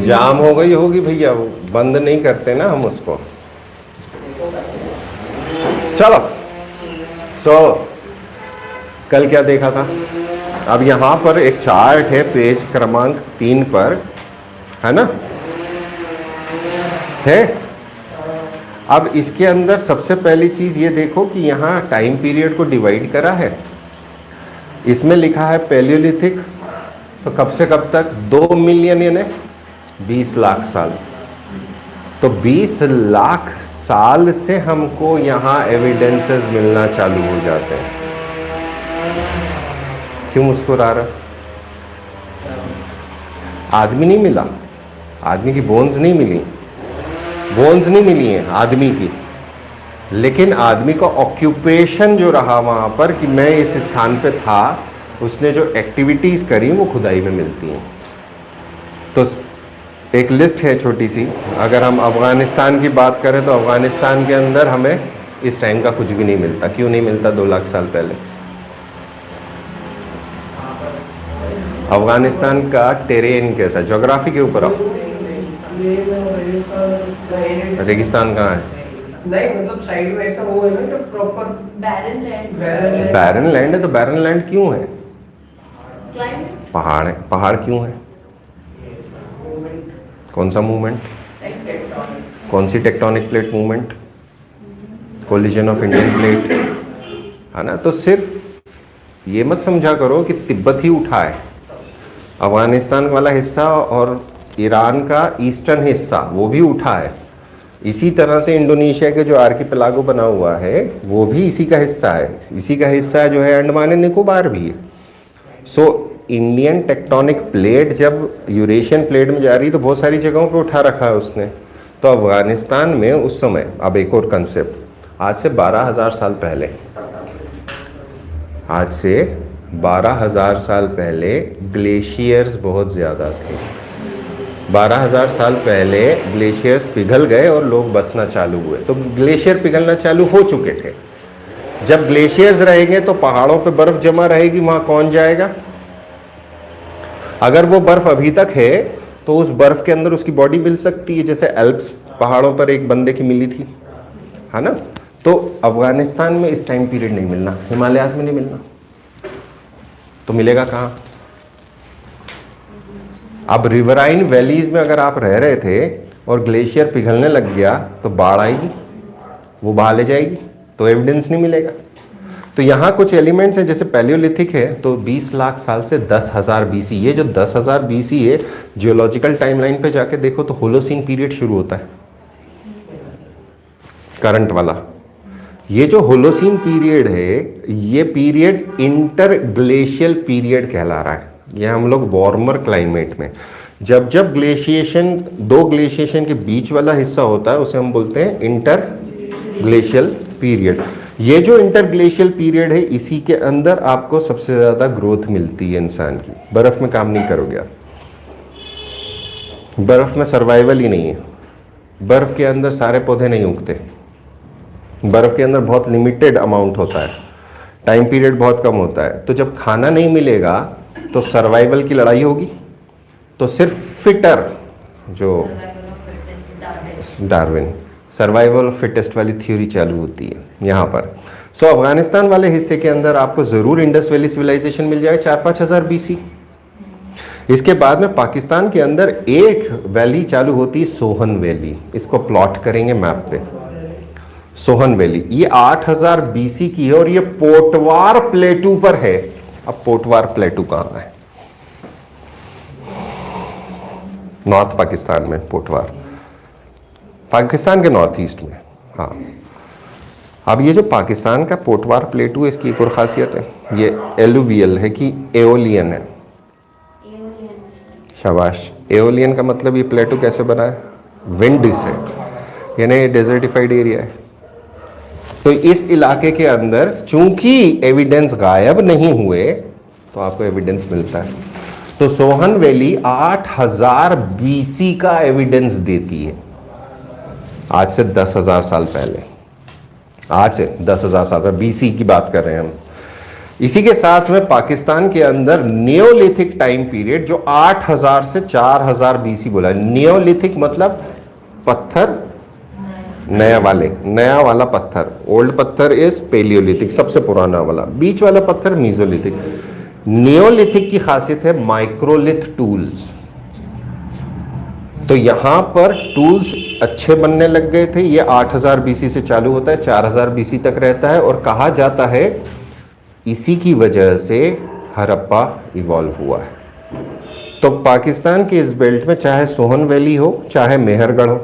जाम हो गई होगी भैया, वो बंद नहीं करते ना हम उसको। चलो कल क्या देखा था? अब यहां पर एक चार्ट है पेज क्रमांक 3 पर, है ना? है। अब इसके अंदर सबसे पहली चीज ये देखो कि यहाँ टाइम पीरियड को डिवाइड करा है। इसमें लिखा है पैलियोलिथिक, तो कब से कब तक? 2 मिलियन यानी 20 लाख साल। तो 20 लाख साल से हमको यहाँ एविडेंसेस मिलना चालू हो जाते हैं। क्यों मुस्कुरा रहा? आदमी नहीं मिला, आदमी की बोन्स नहीं मिली, बोन्स नहीं मिली हैं आदमी की, लेकिन आदमी का ऑक्यूपेशन जो रहा वहाँ पर कि मैं इस स्थान पे था, उसने जो एक्टिविटीज़ करी वो खुदाई में मिलती हैं। तो एक लिस्ट है छोटी सी। अगर हम अफ़गानिस्तान की बात करें तो अफ़गानिस्तान के अंदर हमें इस टाइम का कुछ भी नहीं मिलता। क्यों नहीं मिलता? 2 लाख साल पहले अफ़गानिस्तान का टेरेन कैसा? ज्योग्राफी के ऊपर आओ। रेगिस्तान कहाँ है? नहीं, मतलब साइड में ऐसा वो है ना, proper barren land. Barren land है। तो बैरन लैंड क्यों है? क्लाइमेट। पहाड़ है। पहाड़ क्यों है? कौन सा मूवमेंट? कौन सी tectonic plate movement? Collision of Indian plate, है ना? तो सिर्फ ये मत समझा करो कि तिब्बत ही उठा है। अफगानिस्तान वाला हिस्सा और ईरान का ईस्टर्न हिस्सा वो भी उठा है। इसी तरह से इंडोनेशिया के जो आर्किपेलागो बना हुआ है वो भी इसी का हिस्सा है। इसी का हिस्सा जो है अंडमान एंड निकोबार भी है। सो इंडियन टेक्टोनिक प्लेट जब यूरेशियन प्लेट में जा रही तो बहुत सारी जगहों पे उठा रखा है उसने। तो अफगानिस्तान में उस समय, अब एक और कंसेप्ट, आज से 12,000 साल पहले, आज से 12,000 साल पहले ग्लेशियर्स बहुत ज़्यादा थे। 12,000 साल पहले ग्लेशियर्स पिघल गए और लोग बसना चालू हुए। तो ग्लेशियर पिघलना चालू हो चुके थे। जब ग्लेशियर्स रहेंगे तो पहाड़ों पे बर्फ जमा रहेगी, वहां कौन जाएगा? अगर वो बर्फ अभी तक है तो उस बर्फ के अंदर उसकी बॉडी मिल सकती है, जैसे एल्प्स पहाड़ों पर एक बंदे की मिली थी, है ना? तो अफगानिस्तान में इस टाइम पीरियड नहीं मिलना, हिमालयाज में नहीं मिलना, तो मिलेगा कहाँ? अब रिवराइन वैलीज में अगर आप रह रहे थे और ग्लेशियर पिघलने लग गया तो बाढ़ आएगी, वो बहा ले जाएगी, तो एविडेंस नहीं मिलेगा। तो यहाँ कुछ एलिमेंट्स हैं, जैसे पैलियोलिथिक है तो 20 लाख साल से 10,000 BC। ये जो 10,000 BC है, जियोलॉजिकल टाइमलाइन पे जाके देखो तो होलोसीन पीरियड शुरू होता है, करंट वाला। ये जो होलोसीन पीरियड है, ये पीरियड इंटर ग्लेशियल पीरियड कहला रहा है। ये हम लोग वार्मर क्लाइमेट में जब जब ग्लेशिएशन, 2 ग्लेशिएशन के बीच वाला हिस्सा होता है उसे हम बोलते हैं इंटर ग्लेशियल पीरियड। ये जो इंटर ग्लेशियल पीरियड है, इसी के अंदर आपको सबसे ज्यादा ग्रोथ मिलती है इंसान की। बर्फ में काम नहीं करोगे आप, बर्फ में सर्वाइवल ही नहीं है। बर्फ के अंदर सारे पौधे नहीं उगते, बर्फ के अंदर बहुत लिमिटेड अमाउंट होता है, टाइम पीरियड बहुत कम होता है। तो जब खाना नहीं मिलेगा तो सर्वाइवल की लड़ाई होगी। तो सिर्फ फिटर, जो डार्विन, सर्वाइवल ऑफ फिटेस्ट वाली थ्योरी चालू होती है यहाँ पर। सो अफगानिस्तान वाले हिस्से के अंदर आपको जरूर इंडस वैली सिविलाइजेशन मिल जाए 4-5 हज़ार BC। इसके बाद में पाकिस्तान के अंदर एक वैली चालू होती है, सोहन वैली। इसको प्लॉट करेंगे मैप पे। सोहन वैली ये 8,000 BC की है और ये पोटवार प्लेटू पर है। अब पोटवार प्लेटू कहाँ है? नॉर्थ पाकिस्तान में, पोटवार पाकिस्तान के नॉर्थ ईस्ट में। हाँ, अब ये जो पाकिस्तान का पोटवार प्लेटू है, इसकी एक और खासियत है, ये एलुवियल है कि एओलियन है। शाबाश। एओलियन का मतलब ये प्लेटू कैसे बना है? विंड से, यानी ये डेजर्टिफाइड एरिया है। तो इस इलाके के अंदर चूंकि एविडेंस गायब नहीं हुए तो आपको एविडेंस मिलता है। तो सोहन वैली 8,000 BC का एविडेंस देती है, आज से 10,000 साल पहले। आज से 10,000 साल पहले, BC की बात कर रहे हैं हम। इसी के साथ में पाकिस्तान के अंदर नियोलिथिक टाइम पीरियड जो 8000 से 4000 बीसी बोला है। नियोलिथिक मतलब पत्थर नया वाला पत्थर, ओल्ड पत्थर इज पेलियोलिथिक, सबसे पुराना वाला, बीच वाला पत्थर मीजोलिथिक। नियोलिथिक की खासियत है माइक्रोलिथ टूल्स। तो यहां पर टूल्स अच्छे बनने लग गए थे। ये 8000 बीसी से चालू होता है, 4000 बीसी तक रहता है, और कहा जाता है इसी की वजह से हड़प्पा इवॉल्व हुआ है। तो पाकिस्तान के इस बेल्ट में चाहे सोहन वैली हो चाहे मेहरगढ़ हो,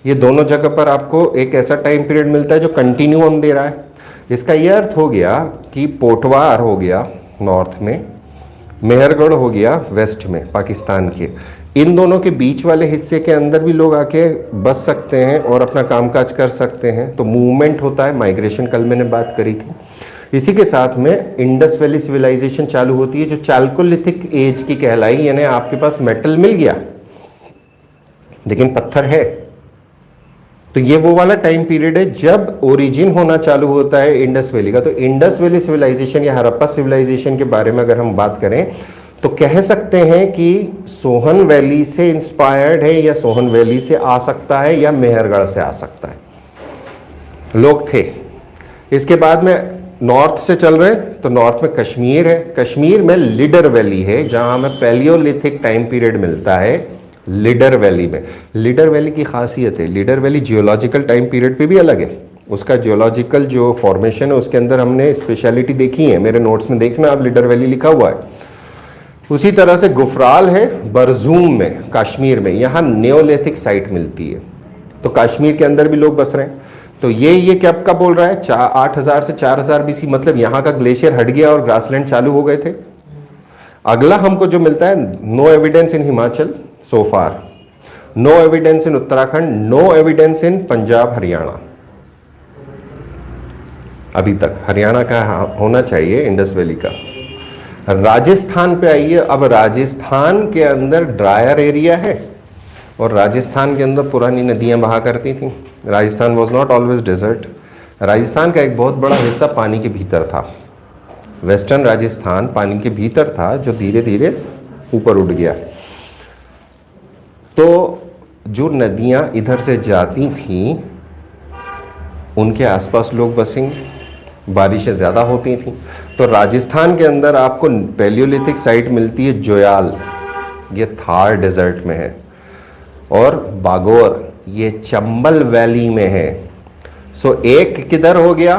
ये दोनों जगह पर आपको एक ऐसा टाइम पीरियड मिलता है जो कंटिन्यूम दे रहा है। इसका यह अर्थ हो गया कि पोटवार हो गया नॉर्थ में, मेहरगढ़ हो गया वेस्ट में पाकिस्तान के, इन दोनों के बीच वाले हिस्से के अंदर भी लोग आके बस सकते हैं और अपना कामकाज कर सकते हैं। तो मूवमेंट होता है, माइग्रेशन कल मैंने बात करी थी। इसी के साथ में इंडस वैली सिविलाइजेशन चालू होती है जो चाल्कोलिथिक एज की कहलाई, यानी आपके पास मेटल मिल गया लेकिन पत्थर है। तो ये वो वाला टाइम पीरियड है जब ओरिजिन होना चालू होता है इंडस वैली का। तो इंडस वैली सिविलाइजेशन या हड़प्पा सिविलाइजेशन के बारे में अगर हम बात करें तो कह सकते हैं कि सोहन वैली से इंस्पायर्ड है, या सोहन वैली से आ सकता है, या मेहरगढ़ से आ सकता है। लोग थे। इसके बाद में नॉर्थ से चल रहे हैं तो नॉर्थ में कश्मीर है। कश्मीर में लिडर वैली है जहां हमें पैलियोलिथिक टाइम पीरियड मिलता है लिडर वैली में। लिडर वैली की खासियत है, leader valley geological time period पे भी अलग है। उसका जियोलॉजिकल जो फॉर्मेशन है उसके अंदर हमने स्पेशलिटी देखी है, मेरे नोट्स में देखना आप, लिडर वैली लिखा हुआ है। उसी तरह से गुफराल है बरजूम में, कश्मीर में, यहाँ नियोलिथिक साइट मिलती है। तो कश्मीर के अंदर भी लोग बस रहे हैं। तो ये कब का बोल रहा है 8000 से 4000 बीसी, मतलब यहाँ का ग्लेशियर हट गया और ग्रासलैंड चालू हो गए थे। अगला हमको जो मिलता है, no evidence in Himachal so far, no evidence in Uttarakhand, no evidence in Punjab Haryana अभी तक। हरियाणा का होना चाहिए इंडस वैली का। राजस्थान पे आइए। अब राजस्थान के अंदर ड्रायर एरिया है और राजस्थान के अंदर पुरानी नदियां बहा करती थी। Rajasthan was not always desert. Rajasthan का एक बहुत बड़ा हिस्सा पानी के भीतर था। वेस्टर्न राजस्थान पानी के भीतर था जो धीरे धीरे ऊपर उठ गया। तो जो नदियां इधर से जाती थीं उनके आसपास लोग बसेंगे, बारिशें ज़्यादा होती थीं। तो राजस्थान के अंदर आपको पैलियोलिथिक साइट मिलती है जोयाल, ये थार डेजर्ट में है, और बागोर ये चंबल वैली में है। सो एक किधर हो गया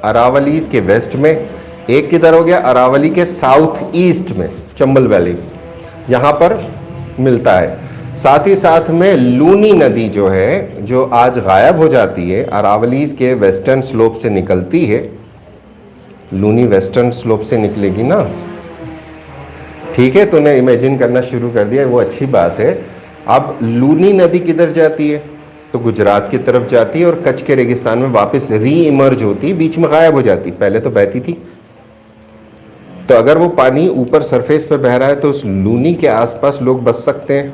अरावलीज के वेस्ट में, एक किधर हो गया अरावली के साउथ ईस्ट में, चंबल वैली यहाँ पर मिलता है। साथ ही साथ में लूनी नदी जो है, जो आज गायब हो जाती है, अरावलीज के वेस्टर्न स्लोप से निकलती है। लूनी वेस्टर्न स्लोप से निकलेगी ना, ठीक है, तूने इमेजिन करना शुरू कर दिया, वो अच्छी बात है। अब लूनी नदी किधर जाती है तो गुजरात की तरफ जाती है और कच्छ के रेगिस्तान में वापस री इमर्ज होती, बीच में गायब हो जाती, पहले तो बहती थी। तो अगर वो पानी ऊपर सरफेस पे बह रहा है तो उस लूनी के आसपास लोग बस सकते हैं।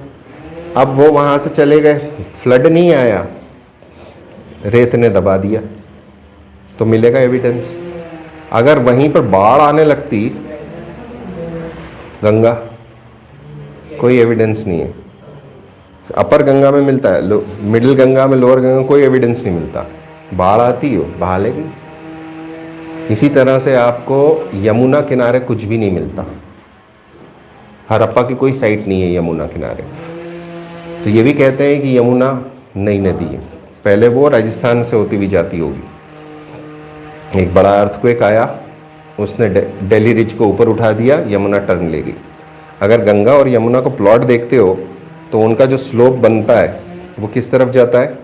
अब वो वहां से चले गए, फ्लड नहीं आया, रेत ने दबा दिया, तो मिलेगा एविडेंस। अगर वहीं पर बाढ़ आने लगती, गंगा, कोई एविडेंस नहीं है। अपर गंगा में मिलता है, मिडिल गंगा में, लोअर गंगा में कोई एविडेंस नहीं मिलता। बाढ़ आती हो बहा लेगी। इसी तरह से आपको यमुना किनारे कुछ भी नहीं मिलता। हड़प्पा की कोई साइट नहीं है यमुना किनारे। तो ये भी कहते हैं कि यमुना नई नदी है, पहले वो राजस्थान से होती हुई जाती होगी। एक बड़ा अर्थक्वेक आया, उसने दिल्ली रिज को ऊपर उठा दिया, यमुना टर्न ले गई। अगर गंगा और यमुना को प्लॉट देखते हो तो उनका जो स्लोप बनता है वो किस तरफ जाता है,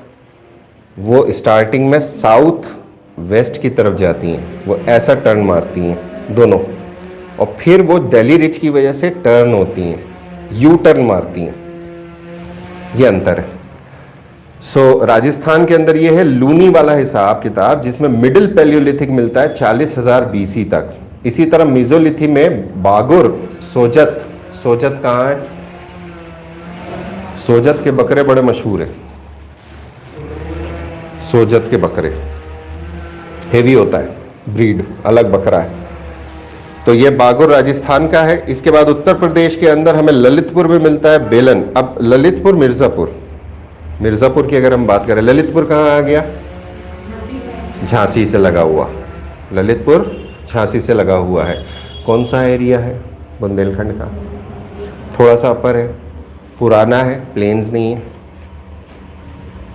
वो स्टार्टिंग में साउथ वेस्ट की तरफ जाती हैं, वो ऐसा टर्न मारती हैं दोनों, और फिर वो दिल्ली रिज की वजह से टर्न होती हैं, यू टर्न मारती हैं। ये अंतर है। सो राजस्थान के अंदर ये है लूनी वाला हिसाब किताब, जिसमें मिडिल पैलियोलिथिक मिलता है 40,000 बीसी तक। इसी तरह मेसोलिथिक में बागुर, सोजत, सोजत कहाँ है, सोजत के बकरे बड़े मशहूर हैं। सोजत के बकरे हेवी होता है, ब्रीड अलग बकरा है। तो ये बागुर राजस्थान का है। इसके बाद उत्तर प्रदेश के अंदर हमें ललितपुर में मिलता है बेलन। अब ललितपुर मिर्जापुर, मिर्जापुर की अगर हम बात करें, ललितपुर कहाँ आ गया? झांसी से लगा हुआ। ललितपुर झांसी से लगा हुआ है। कौन सा एरिया है? बुंदेलखंड का, थोड़ा सा अपर है, पुराना है, प्लेन्स नहीं है,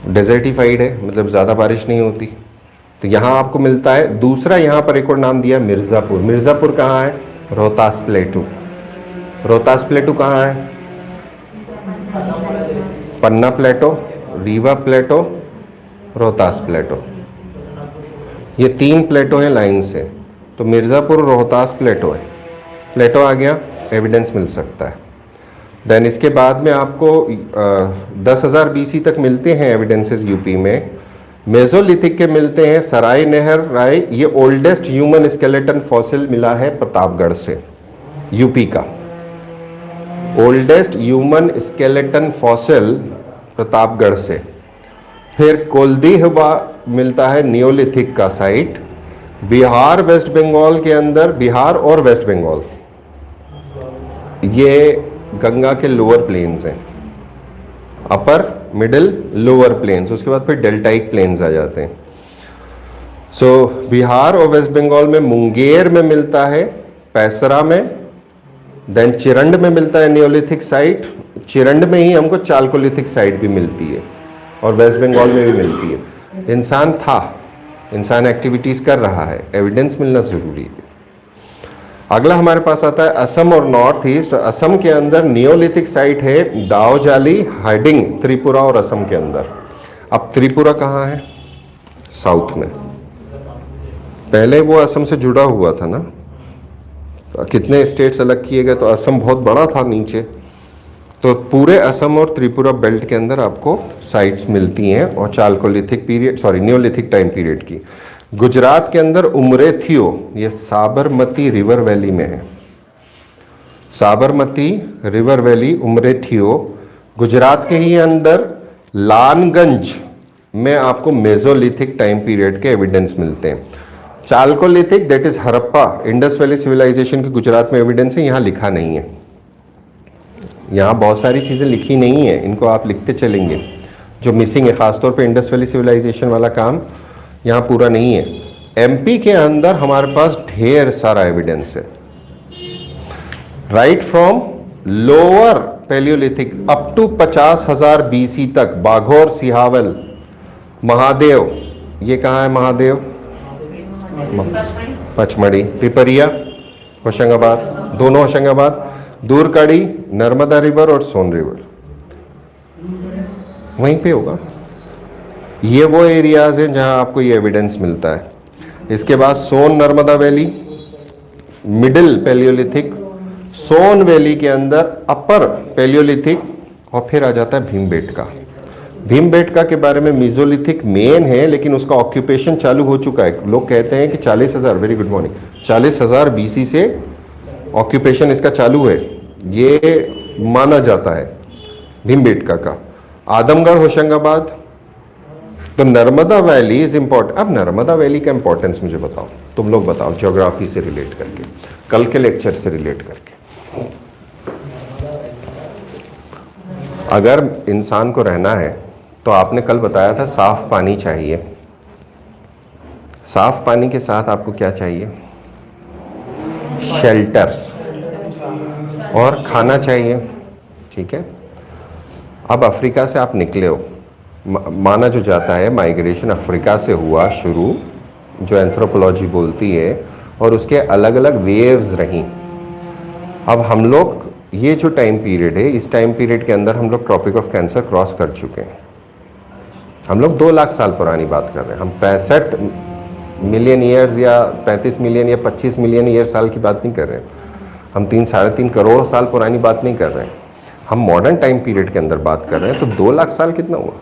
डेजर्टिफाइड है, मतलब ज़्यादा बारिश नहीं होती। तो यहाँ आपको मिलता है। दूसरा यहाँ पर एक और नाम दिया मिर्ज़ापुर। मिर्ज़ापुर कहाँ है? रोहतास प्लेटू। रोहतास प्लेटू कहाँ है? पन्ना प्लेटो, रीवा प्लेटो, रोहतास प्लेटो, ये 3 प्लेटो हैं लाइन से। तो मिर्ज़ापुर रोहतास प्लेटो है। प्लेटो आ गया, एविडेंस मिल सकता है। देन इसके बाद में आपको 10,000 BC तक मिलते हैं एविडेंसेस यूपी में। मेजोलिथिक के मिलते हैं सराय नहर राय। ये ओल्डेस्ट ह्यूमन स्केलेटन फॉसिल मिला है प्रतापगढ़ से, यूपी का oldest human skeleton fossil Pratapgarh से। फिर कोल्दीहवा मिलता है नियोलिथिक का साइट, बिहार वेस्ट बंगाल के अंदर। बिहार और वेस्ट बंगाल ये गंगा के लोअर प्लेन्स हैं, अपर मिडिल लोअर प्लेन्स, उसके बाद फिर डेल्टाइक प्लेन्स आ जाते हैं। सो बिहार और वेस्ट बंगाल में मुंगेर में मिलता है, पैसरा में, देन चिरंड में मिलता है नियोलिथिक साइट। चिरंड में ही हमको चालकोलिथिक साइट भी मिलती है और वेस्ट बंगाल में भी मिलती है। इंसान था, इंसान एक्टिविटीज कर रहा है, एविडेंस मिलना जरूरी है। अगला हमारे पास आता है असम और नॉर्थ ईस्ट। असम के अंदर नियोलिथिक साइट है दाओजाली, हाइडिंग, त्रिपुरा और असम के अंदर। अब त्रिपुरा कहाँ है? साउथ में। पहले वो असम से जुड़ा हुआ था ना, कितने स्टेट्स अलग किए गए तो असम बहुत बड़ा था नीचे। तो पूरे असम और त्रिपुरा बेल्ट के अंदर आपको साइट्स मिलती हैं और Chalcolithic period, sorry Neolithic time period की। गुजरात के अंदर उमरेथियो, ये साबरमती रिवर वैली में है। साबरमती रिवर वैली उमरेथियो गुजरात के ही अंदर। लानगंज में आपको मेजोलिथिक टाइम पीरियड के एविडेंस मिलते हैं। Chalcolithic that is Harappa, Indus valley civilisation की गुजरात में एविडेंस है, यहाँ लिखा नहीं है। यहाँ बहुत सारी चीज़ें लिखी नहीं है, इनको आप लिखते चलेंगे जो मिसिंग है, खासतौर पे इंडस वैली सिविलाइजेशन वाला काम यहाँ पूरा नहीं है। एमपी के अंदर हमारे पास ढेर सारा एविडेंस है, right from lower palaeolithic up to 50,000 BC तक। बाघोर, सिहावल, महादेव, ये कहाँ है महादेव? पचमढ़ी, पिपरिया, होशंगाबाद, दोनों होशंगाबाद, दूरकड़ी, नर्मदा रिवर और सोन रिवर वहीं पे होगा। ये वो एरियाज हैं जहां आपको ये एविडेंस मिलता है। इसके बाद सोन नर्मदा वैली, मिडिल पैलियोलिथिक, सोन वैली के अंदर अपर पैलियोलिथिक, और फिर आ जाता है भीमबेटका। भीमबेटका के बारे में मेसोलिथिक मेन है, लेकिन उसका ऑक्यूपेशन चालू हो चुका है। लोग कहते हैं कि 40,000, वेरी गुड मॉर्निंग, 40,000 BC से ऑक्यूपेशन इसका चालू है, ये माना जाता है भीमबेटका का। आदमगढ़, होशंगाबाद। तो नर्मदा वैली इज इंपॉर्टेंट। अब नर्मदा वैली का इंपॉर्टेंस मुझे बताओ, तुम लोग बताओ, ज्योग्राफी से रिलेट करके, कल के लेक्चर से रिलेट करके। अगर इंसान को रहना है तो आपने कल बताया था साफ पानी चाहिए। साफ पानी के साथ आपको क्या चाहिए? शेल्टर्स और खाना चाहिए, ठीक है। अब अफ्रीका से आप निकले हो, माना जो जाता है माइग्रेशन अफ्रीका से हुआ शुरू, जो एंथ्रोपोलॉजी बोलती है, और उसके अलग अलग वेव्स रहीं। अब हम लोग ये जो टाइम पीरियड है, इस टाइम पीरियड के अंदर हम लोग ट्रॉपिक ऑफ कैंसर क्रॉस कर चुके हैं। हम लोग 2 लाख साल पुरानी बात कर रहे हैं। हम 65 मिलियन ईयर्स या 35 मिलियन या 25 मिलियन ईयर साल की बात नहीं कर रहे हैं। हम 3-3.5 करोड़ साल पुरानी बात नहीं कर रहे हैं। हम मॉडर्न टाइम पीरियड के अंदर बात कर रहे हैं। तो 2 लाख साल कितना हुआ?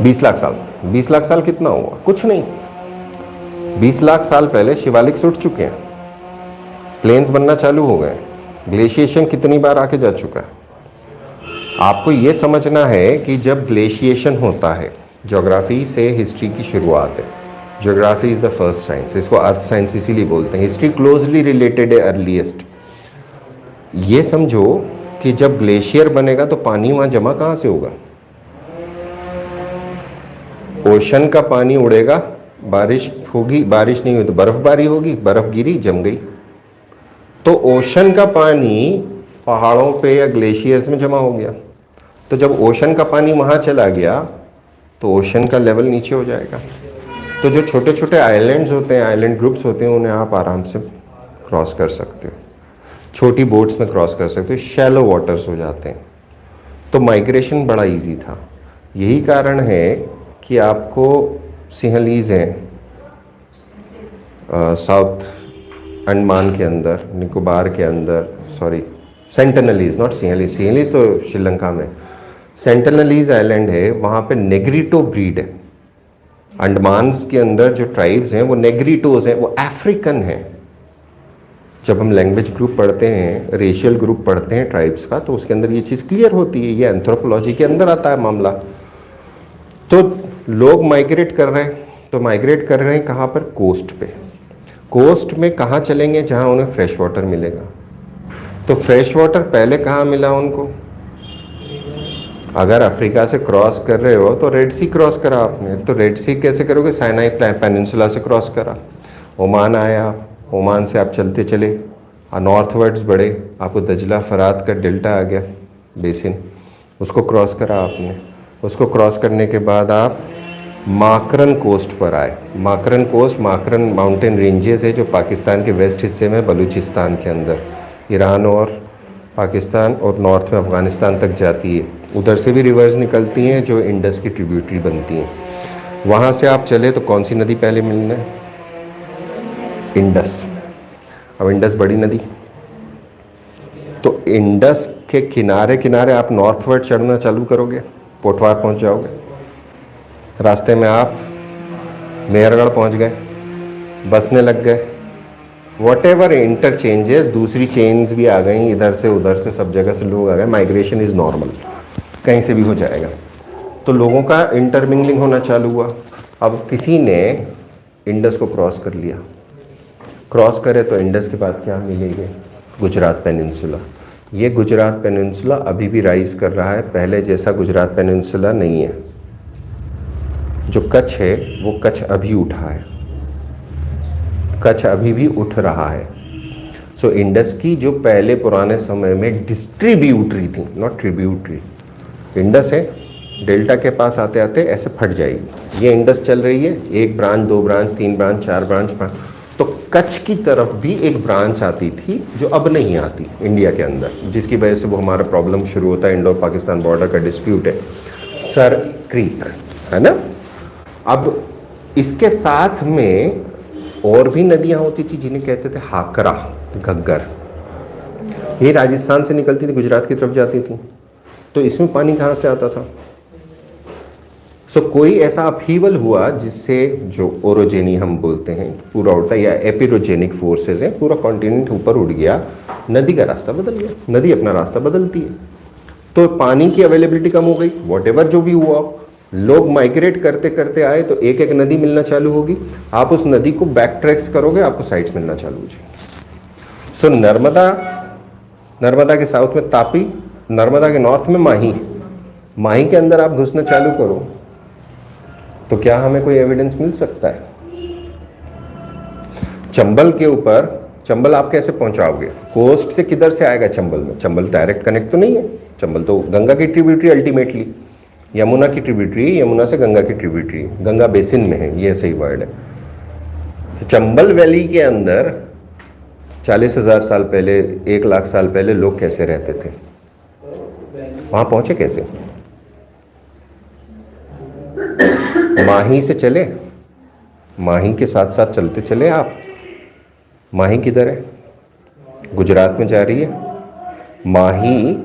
20 लाख साल। 20 लाख साल कितना हुआ? कुछ नहीं। 20 लाख साल पहले शिवालिक उठ चुके हैं, प्लेन्स बनना चालू हो गए, ग्लेशिएशन कितनी बार आके जा चुका है। आपको ये समझना है कि जब ग्लेशिएशन होता है, ज्योग्राफी से हिस्ट्री की शुरुआत है, geography is the first science, इसको अर्थ साइंस इसीलिए बोलते हैं। हिस्ट्री क्लोजली रिलेटेड है अर्लीस्ट। ये समझो कि जब ग्लेशियर बनेगा तो पानी वहां जमा कहां से होगा? ओशन का पानी उड़ेगा, बारिश होगी, बारिश नहीं हुई तो बर्फबारी होगी, बर्फ गिरी, जम गई। तो ओशन का पानी पहाड़ों पे या ग्लेशियर्स में जमा हो गया। तो जब ओशन का पानी वहां चला गया तो ओशन का लेवल नीचे हो जाएगा। तो जो छोटे छोटे आइलैंड्स होते हैं, आइलैंड ग्रुप्स होते हैं, उन्हें आप आराम से क्रॉस कर सकते हो, छोटी बोट्स में क्रॉस कर सकते हो, शैलो वाटर्स हो जाते हैं। तो माइग्रेशन बड़ा इजी था। यही कारण है कि आपको सिंहलीज हैं साउथ अंडमान के अंदर, निकोबार के अंदर, sorry Sentinelese, not Sinhalese, Sinhalese तो श्रीलंका में, सेंटिनलीज आइलैंड है, वहाँ पे नेग्रिटो ब्रीड है। अंडमान के अंदर जो ट्राइब्स हैं वो नेग्रिटोज हैं, वो अफ्रीकन हैं। जब हम लैंग्वेज ग्रुप पढ़ते हैं, रेशियल ग्रुप पढ़ते हैं ट्राइब्स का, तो उसके अंदर ये चीज़ क्लियर होती है। ये एंथ्रोपोलॉजी के अंदर आता है मामला। तो लोग माइग्रेट कर रहे हैं, तो माइग्रेट कर रहे हैं कहाँ पर? कोस्ट पे। कोस्ट में कहाँ चलेंगे? जहाँ उन्हें फ्रेश वाटर मिलेगा। तो फ्रेश वाटर पहले कहाँ मिला उनको? अगर अफ्रीका से क्रॉस कर रहे हो तो रेड सी क्रॉस करा आपने। तो रेड सी कैसे करोगे? साइनाई पेनिनसुला से क्रॉस करा, ओमान आया, ओमान से आप चलते चले नॉर्थवर्ड्स बढ़े, आपको दजला फरात का डेल्टा आ गया, बेसिन, उसको क्रॉस करा आपने। उसको क्रॉस करने के बाद आप माकरन कोस्ट पर आए। माकरन कोस्ट, माकरन माउंटेन रेंजेस है जो पाकिस्तान के वेस्ट हिस्से में, बलूचिस्तान के अंदर, ईरान और पाकिस्तान और नॉर्थ में अफ़गानिस्तान तक जाती है। उधर से भी रिवर्स निकलती हैं जो इंडस की ट्रिब्यूटरी बनती हैं। वहाँ से आप चले तो कौन सी नदी पहले मिलना है? इंडस। अब इंडस बड़ी नदी, तो इंडस के किनारे किनारे आप नॉर्थवर्ड चढ़ना चालू करोगे, पोटवार पहुँच जाओगे। रास्ते में आप मेहरगढ़ पहुँच गए, बसने लग गए, वॉटेवर इंटरचेंजेस, दूसरी चेन्स भी आ गई, इधर से उधर से सब जगह से लोग आ गए। माइग्रेशन इज़ नॉर्मल, कहीं से भी हो जाएगा। तो लोगों का इंटरमिंगलिंग होना चालू हुआ। अब किसी ने इंडस को क्रॉस कर लिया, क्रॉस करे तो इंडस के बाद क्या मिलेगी? गुजरात पेनिनसुला। ये गुजरात पेनिनसुला अभी भी राइज कर रहा है, पहले जैसा गुजरात पेनिनसुला नहीं है। जो कच्छ है वो कच्छ अभी उठा है, कच्छ अभी भी उठ रहा है। सो इंडस की जो पहले पुराने समय में डिस्ट्रीब्यूटरी थी, नॉट ट्रिब्यूटरी, इंडस है, डेल्टा के पास आते आते ऐसे फट जाएगी। ये इंडस चल रही है, एक ब्रांच, दो ब्रांच, तीन ब्रांच, चार ब्रांच, तो कच्छ की तरफ भी एक ब्रांच आती थी जो अब नहीं आती इंडिया के अंदर, जिसकी वजह से वो हमारा प्रॉब्लम शुरू होता है। इंडो पाकिस्तान बॉर्डर का डिस्प्यूट है, सर क्रीक है ना। अब इसके साथ में और भी नदियां होती थी जिन्हें कहते थे हाकरा, घग्गर। ये राजस्थान से निकलती थी, गुजरात की तरफ जाती थी। तो इसमें पानी कहाँ से आता था? सो कोई ऐसा अपहीवल हुआ जिससे जो ओरोजेनी हम बोलते हैं पूरा उल्टा, या एपिरोजेनिक फोर्सेस हैं, पूरा कॉन्टिनेंट ऊपर उठ गया, नदी का रास्ता बदल गया। नदी अपना रास्ता बदलती है, तो पानी की अवेलेबिलिटी कम हो गई। वॉटेवर जो भी हुआ, लोग माइग्रेट करते करते आए तो एक एक नदी मिलना चालू होगी। आप उस नदी को बैक ट्रैक्स करोगे, आपको साइड्स मिलना चालू हो जाएंगे। सो नर्मदा के साउथ में तापी, नर्मदा के नॉर्थ में माही, माही के अंदर आप घुसना चालू करो तो क्या हमें कोई एविडेंस मिल सकता है? चंबल के ऊपर, चंबल आप कैसे पहुंचाओगे? कोस्ट से किधर से आएगा चंबल में? चंबल डायरेक्ट कनेक्ट तो नहीं है, चंबल तो गंगा की ट्रिब्यूटरी, अल्टीमेटली यमुना की ट्रिब्यूटरी, यमुना से गंगा की ट्रिब्यूटरी, गंगा बेसिन में है, ये सही वर्ड है। तो चंबल वैली के अंदर 40,000 साल पहले, 1 लाख साल पहले लोग कैसे रहते थे? वहां पहुंचे कैसे? माही से चले, माही के साथ साथ चलते चले आप। माही किधर है? गुजरात में जा रही है। माही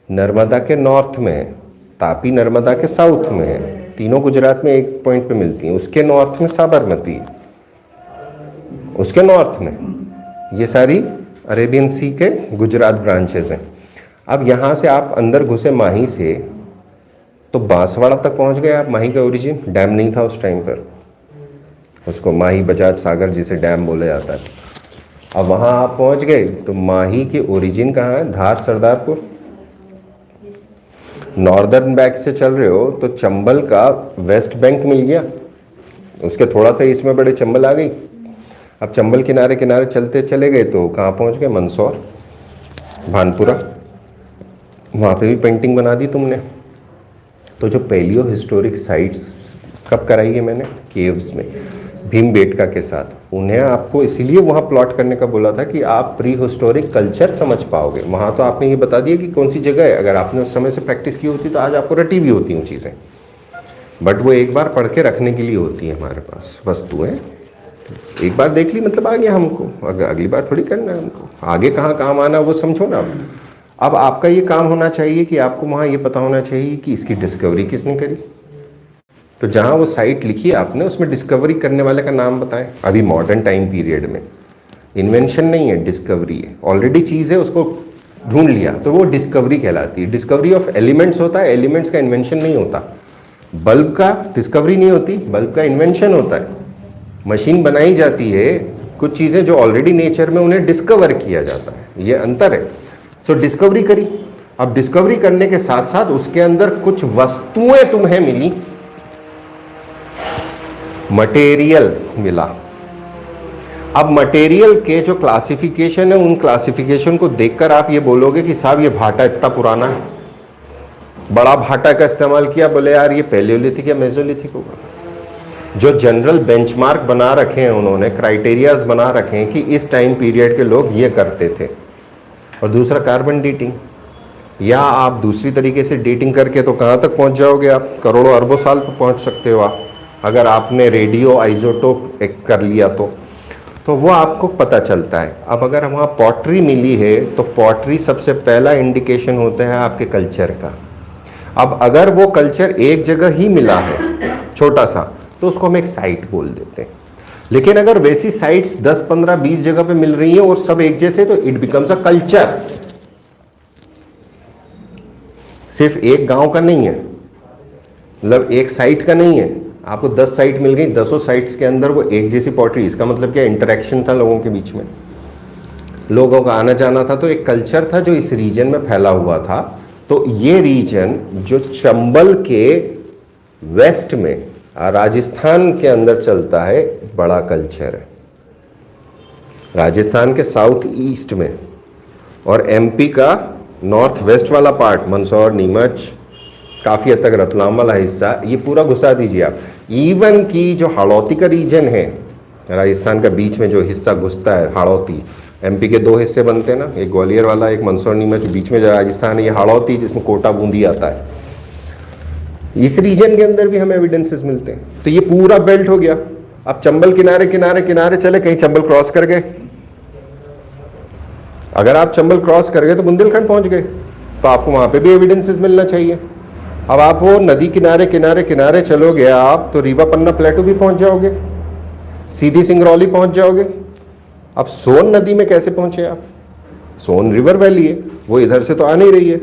नर्मदा के नॉर्थ में है, तापी नर्मदा के साउथ में है, तीनों गुजरात में एक पॉइंट पे मिलती हैं। उसके नॉर्थ में साबरमती है, उसके नॉर्थ में ये सारी अरेबियन सी के गुजरात ब्रांचेस हैं। अब यहाँ से आप अंदर घुसे माही से तो बांसवाड़ा तक पहुँच गए आप। माही का ओरिजिन डैम नहीं था उस टाइम पर, उसको माही बजाज सागर जिसे डैम बोला जाता है। अब वहाँ आप पहुँच गए तो माही के ओरिजिन कहाँ है? धार सरदारपुर। नॉर्दर्न बैंक से चल रहे हो तो चंबल का वेस्ट बैंक मिल गया, उसके थोड़ा सा ईस्ट में बड़े चंबल आ गई। अब चंबल किनारे किनारे चलते चले गए तो कहाँ पहुँच गए? मंदसौर, भानपुरा, वहाँ पे भी पेंटिंग बना दी तुमने। तो जो पैलियो हिस्टोरिक साइट्स कब कराई है मैंने? केव्स में, भीमबेटका के साथ। उन्हें आपको इसीलिए वहाँ प्लॉट करने का बोला था कि आप प्री हिस्टोरिक कल्चर समझ पाओगे। वहाँ तो आपने ये बता दिया कि कौन सी जगह है, अगर आपने उस समय से प्रैक्टिस की होती तो आज आपको रटी भी होती हैं चीज़ें, बट वो एक बार पढ़ के रखने के लिए होती है हमारे पास वस्तुएं। एक बार देख ली मतलब आ गया हमको, अगर अगली बार थोड़ी करना है हमको, आगे कहाँ काम आना वो समझो ना। अब आपका ये काम होना चाहिए कि आपको वहाँ ये पता होना चाहिए कि इसकी डिस्कवरी किसने करी। तो जहाँ वो साइट लिखी है आपने उसमें डिस्कवरी करने वाले का नाम बताएं। अभी मॉडर्न टाइम पीरियड में इन्वेंशन नहीं है, डिस्कवरी है। ऑलरेडी चीज़ है, उसको ढूंढ लिया तो वो डिस्कवरी कहलाती है। डिस्कवरी ऑफ एलिमेंट्स होता है, एलिमेंट्स का इन्वेंशन नहीं होता। बल्ब का डिस्कवरी नहीं होती, बल्ब का इन्वेंशन होता है। मशीन बनाई जाती है, कुछ चीज़ें जो ऑलरेडी नेचर में उन्हें डिस्कवर किया जाता है, ये अंतर है। तो डिस्कवरी करी, अब डिस्कवरी करने के साथ साथ उसके अंदर कुछ वस्तुएं तुम्हें मिली, मटेरियल मिला। अब मटेरियल के जो क्लासिफिकेशन है उन क्लासिफिकेशन को देखकर आप ये बोलोगे कि साहब ये भाटा इतना पुराना है, बड़ा भाटा का इस्तेमाल किया, बोले यार ये पैलियोलिथिक या मेसोलिथिक होगा। जो जनरल बेंचमार्क बना रखे हैं उन्होंने, क्राइटेरियाज बना रखे हैं कि इस टाइम पीरियड के लोग ये करते थे। और दूसरा कार्बन डेटिंग, या आप दूसरी तरीके से डेटिंग करके तो कहाँ तक पहुँच जाओगे आप? करोड़ों अरबों साल तो पहुँच सकते हो आप, अगर आपने रेडियो आइसोटोप एक कर लिया तो वो आपको पता चलता है। अब अगर वहाँ पॉटरी मिली है तो पॉटरी सबसे पहला इंडिकेशन होता है आपके कल्चर का। अब अगर वो कल्चर एक जगह ही मिला है छोटा सा तो उसको हम एक साइट बोल देते हैं। लेकिन अगर वैसी साइट्स 10, 15, 20 जगह पे मिल रही हैं और सब एक जैसे, तो इट बिकम्स अ कल्चर। सिर्फ एक गांव का नहीं है, मतलब एक साइट का नहीं है। आपको 10 साइट मिल गई, 10 साइट्स के अंदर वो एक जैसी पॉटरी, इसका मतलब क्या? इंटरेक्शन था लोगों के बीच में, लोगों का आना जाना था, तो एक कल्चर था जो इस रीजन में फैला हुआ था। तो ये रीजन जो चंबल के वेस्ट में राजस्थान के अंदर चलता है, बड़ा कल्चर है। राजस्थान के साउथ ईस्ट में और एमपी का नॉर्थ वेस्ट वाला पार्ट, मंदसौर, नीमच, काफ़ी हद तक रतलाम वाला हिस्सा, ये पूरा घुसा दीजिए आप। इवन की जो हाड़ौती का रीजन है राजस्थान का, बीच में जो हिस्सा घुसता है हाड़ौती, एमपी के 2 हिस्से बनते हैं ना, एक ग्वालियर वाला, एक मंदसौर नीमच, बीच में जो राजस्थान है ये हाड़ौती जिसमें कोटा बूंदी आता है। इस रीजन के अंदर भी हमें एविडेंसेस मिलते हैं। तो ये पूरा बेल्ट हो गया। अब चंबल किनारे किनारे किनारे चले, कहीं चंबल क्रॉस कर गए, अगर आप चंबल क्रॉस कर गए तो बुंदेलखंड पहुंच गए, तो आपको वहां पे भी एविडेंसेस मिलना चाहिए। अब आप वो नदी किनारे किनारे किनारे चलोगे आप तो रीवा पन्ना प्लेटू भी पहुंच जाओगे, सीधी सिंगरौली पहुंच जाओगे। अब सोन नदी में कैसे पहुंचे आप? सोन रिवर वैली है, वो इधर से तो आ नहीं रही है,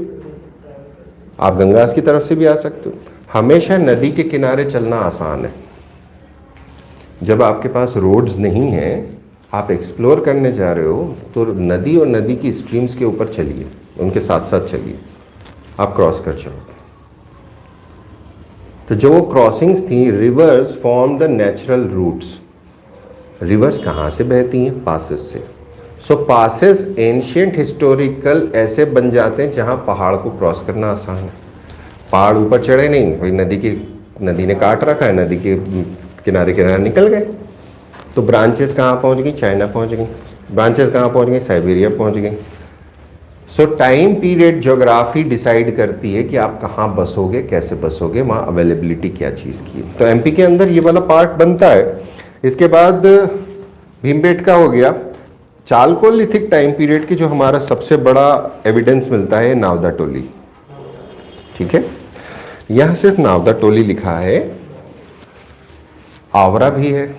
आप गंगास की तरफ से भी आ सकते हो। हमेशा नदी के किनारे चलना आसान है। जब आपके पास रोड्स नहीं हैं, आप एक्सप्लोर करने जा रहे हो, तो नदी और नदी की स्ट्रीम्स के ऊपर चलिए, उनके साथ साथ चलिए, आप क्रॉस कर जाओगे। तो जो वो क्रॉसिंग्स थी, rivers form the natural routes. Rivers कहाँ से बहती हैं? पासेस से। सो पासेस एंशियंट हिस्टोरिकल ऐसे बन जाते हैं जहाँ पहाड़ को क्रॉस करना आसान है। पहाड़ ऊपर चढ़े नहीं, कोई नदी ने काट रखा है, नदी के किनारे किनारे निकल गए, तो ब्रांचेस कहाँ पहुँच गई? चाइना पहुँच गई। ब्रांचेस कहाँ पहुँच गई? साइबेरिया पहुँच गई। सो टाइम पीरियड ज्योग्राफी डिसाइड करती है कि आप कहाँ बसोगे, कैसे बसोगे, वहाँ अवेलेबिलिटी क्या चीज़ की। तो एमपी के अंदर ये वाला पार्ट बनता है। इसके बाद भीमबेटका हो गया। चालकोलिथिक टाइम पीरियड की जो हमारा सबसे बड़ा एविडेंस मिलता है नावदा टोली। ठीक है, यहाँ सिर्फ नावदा टोली लिखा है, आवरा भी है,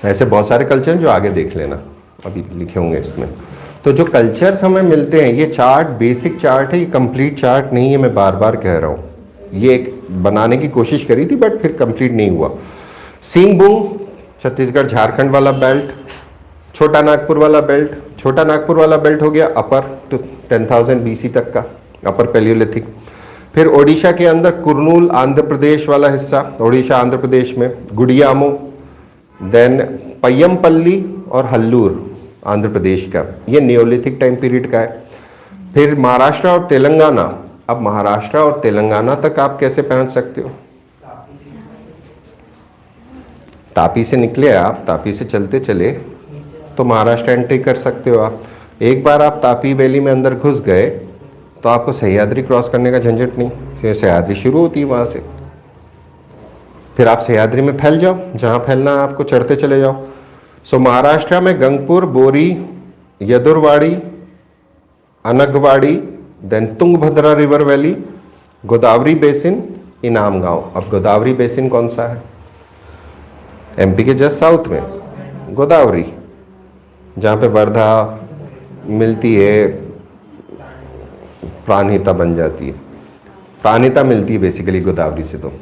ऐसे बहुत सारे कल्चर जो आगे देख लेना, अभी लिखे होंगे इसमें। तो जो कल्चर्स हमें मिलते हैं, ये चार्ट बेसिक चार्ट है, ये कंप्लीट चार्ट नहीं है, मैं बार बार कह रहा हूँ। ये एक बनाने की कोशिश करी थी बट फिर कंप्लीट नहीं हुआ। सिंगबुंग छत्तीसगढ़ झारखंड वाला बेल्ट, छोटा नागपुर वाला बेल्ट। छोटा नागपुर वाला बेल्ट हो गया अपर टू 10,000 BC तक का, अपर पैलियोलिथिक। फिर ओडिशा के अंदर कुर्नूल आंध्र प्रदेश वाला हिस्सा, ओडिशा आंध्र प्रदेश में, गुडियामो, देन पय्यमपल्ली और हल्लूर आंध्र प्रदेश का, ये नियोलिथिक टाइम पीरियड का है। फिर महाराष्ट्र और तेलंगाना। अब महाराष्ट्र और तेलंगाना तक आप कैसे पहुंच सकते हो? तापी से निकले आप, तापी से चलते चले तो महाराष्ट्र एंट्री कर सकते हो आप। एक बार आप तापी वैली में अंदर घुस गए तो आपको सह्याद्री क्रॉस करने का झंझट नहीं, फिर सह्याद्री शुरू होती है वहाँ से। फिर आप सह्याद्री में फैल जाओ, जहाँ फैलना है आपको चढ़ते चले जाओ। सो महाराष्ट्र में Gangapur, Bori, Yadurwadi, Angwadi, then Tungabhadra river valley, Godavari basin, Inamgaon. अब गोदावरी बेसिन कौन सा है? MP के जस्ट साउथ में गोदावरी, जहाँ पे वर्धा मिलती है, प्राणहिता बन जाती है, प्राणहिता मिलती है बेसिकली गोदावरी से। तो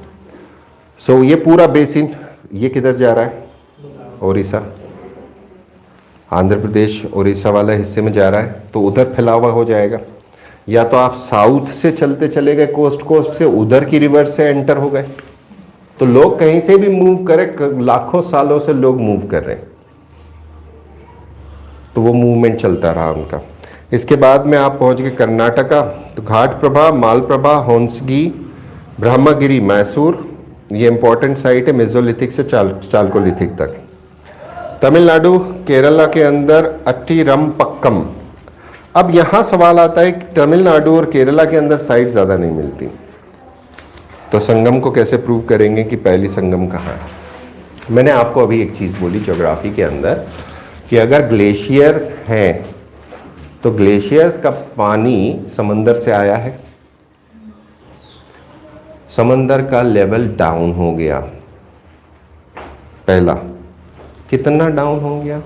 सो ये पूरा बेसिन ये किधर जा रहा है? ओडिशा, आंध्र प्रदेश ओडिशा वाला हिस्से में जा रहा है, तो उधर फैला हुआ हो जाएगा। या तो आप साउथ से चलते चले गए, कोस्ट से उधर की रिवर से एंटर हो गए। तो लोग कहीं से भी मूव करें, लाखों सालों से लोग मूव कर रहे हैं, तो वो मूवमेंट चलता रहा उनका। इसके बाद में आप पहुंच गए कर्नाटका, तो घाट प्रभा, मालप्रभा, होंसगी, ब्रह्मगिरी, मैसूर, ये इंपॉर्टेंट साइट है मेसोलिथिक से चालकोलिथिक तक। तमिलनाडु, केरला के अंदर अट्टीरमपक्कम। अब यहाँ सवाल आता है कि तमिलनाडु और केरला के अंदर साइट ज़्यादा नहीं मिलती, तो संगम को कैसे प्रूव करेंगे कि पहली संगम कहाँ है? मैंने आपको अभी एक चीज़ बोली ज्योग्राफी के अंदर कि अगर ग्लेशियर्स हैं तो ग्लेशियर्स का पानी समंदर से आया है, समंदर का लेवल डाउन हो गया। पहला कितना डाउन हो गया?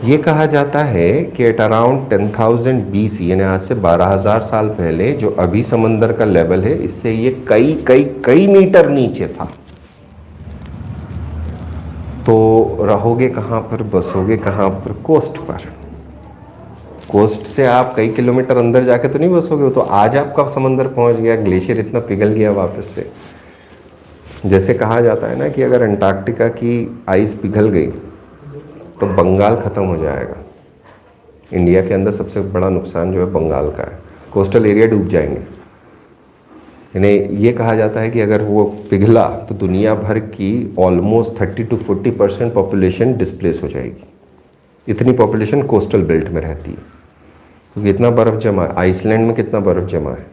ये कहा जाता है कि एट अराउंड 10,000 BC, यानी आज से 12,000 साल पहले जो अभी समंदर का लेवल है, इससे ये कई कई कई मीटर नीचे था। तो रहोगे कहाँ पर, बसोगे कहाँ पर? कोस्ट पर। कोस्ट से आप कई किलोमीटर अंदर जाके तो नहीं बसोगे, तो आज आपका समंदर पहुंच गया, ग्लेशियर इतना पिघल गया वापस से। जैसे कहा जाता है ना कि अगर अंटार्कटिका की आइस पिघल गई तो बंगाल ख़त्म हो जाएगा। इंडिया के अंदर सबसे बड़ा नुकसान जो है बंगाल का है, कोस्टल एरिया डूब जाएंगे। यानी ये कहा जाता है कि अगर वो पिघला तो दुनिया भर की ऑलमोस्ट 30 to 40% पॉपुलेशन डिस्प्लेस हो जाएगी। इतनी पॉपुलेशन कोस्टल बेल्ट में रहती है, क्योंकि इतना बर्फ़ जमा है। आइसलैंड में कितना बर्फ़ जमा है?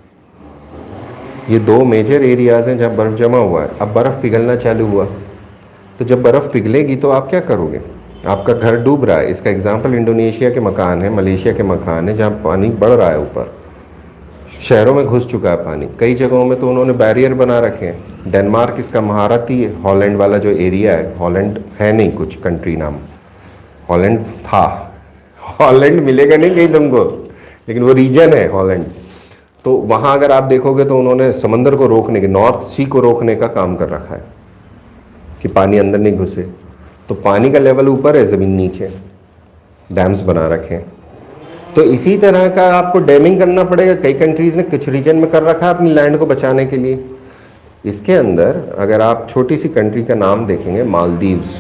ये दो मेजर एरियाज़ हैं जहाँ बर्फ़ जमा हुआ है। अब बर्फ़ पिघलना चालू हुआ, तो जब बर्फ़ पिघलेगी तो आप क्या करोगे? आपका घर डूब रहा है। इसका एग्जाम्पल इंडोनेशिया के मकान है, मलेशिया के मकान है, जहाँ पानी बढ़ रहा है ऊपर, शहरों में घुस चुका है पानी। कई जगहों में तो उन्होंने बैरियर बना रखे हैं। डेनमार्क इसका महारथी है। हॉलैंड वाला जो एरिया है, हॉलैंड है नहीं कुछ कंट्री नाम, हॉलैंड था, हॉलैंड मिलेगा नहीं कहीं तुमको, लेकिन वो रीजन है हॉलैंड। तो वहाँ अगर आप देखोगे तो उन्होंने समंदर को रोकने के, नॉर्थ सी को रोकने का काम कर रखा है कि पानी अंदर नहीं घुसे। तो पानी का लेवल ऊपर है, ज़मीन नीचे, डैम्स बना रखे हैं। तो इसी तरह का आपको डैमिंग करना पड़ेगा। कई कंट्रीज़ ने कुछ रीजन में कर रखा है अपनी लैंड को बचाने के लिए। इसके अंदर अगर आप छोटी सी कंट्री का नाम देखेंगे, मालदीव्स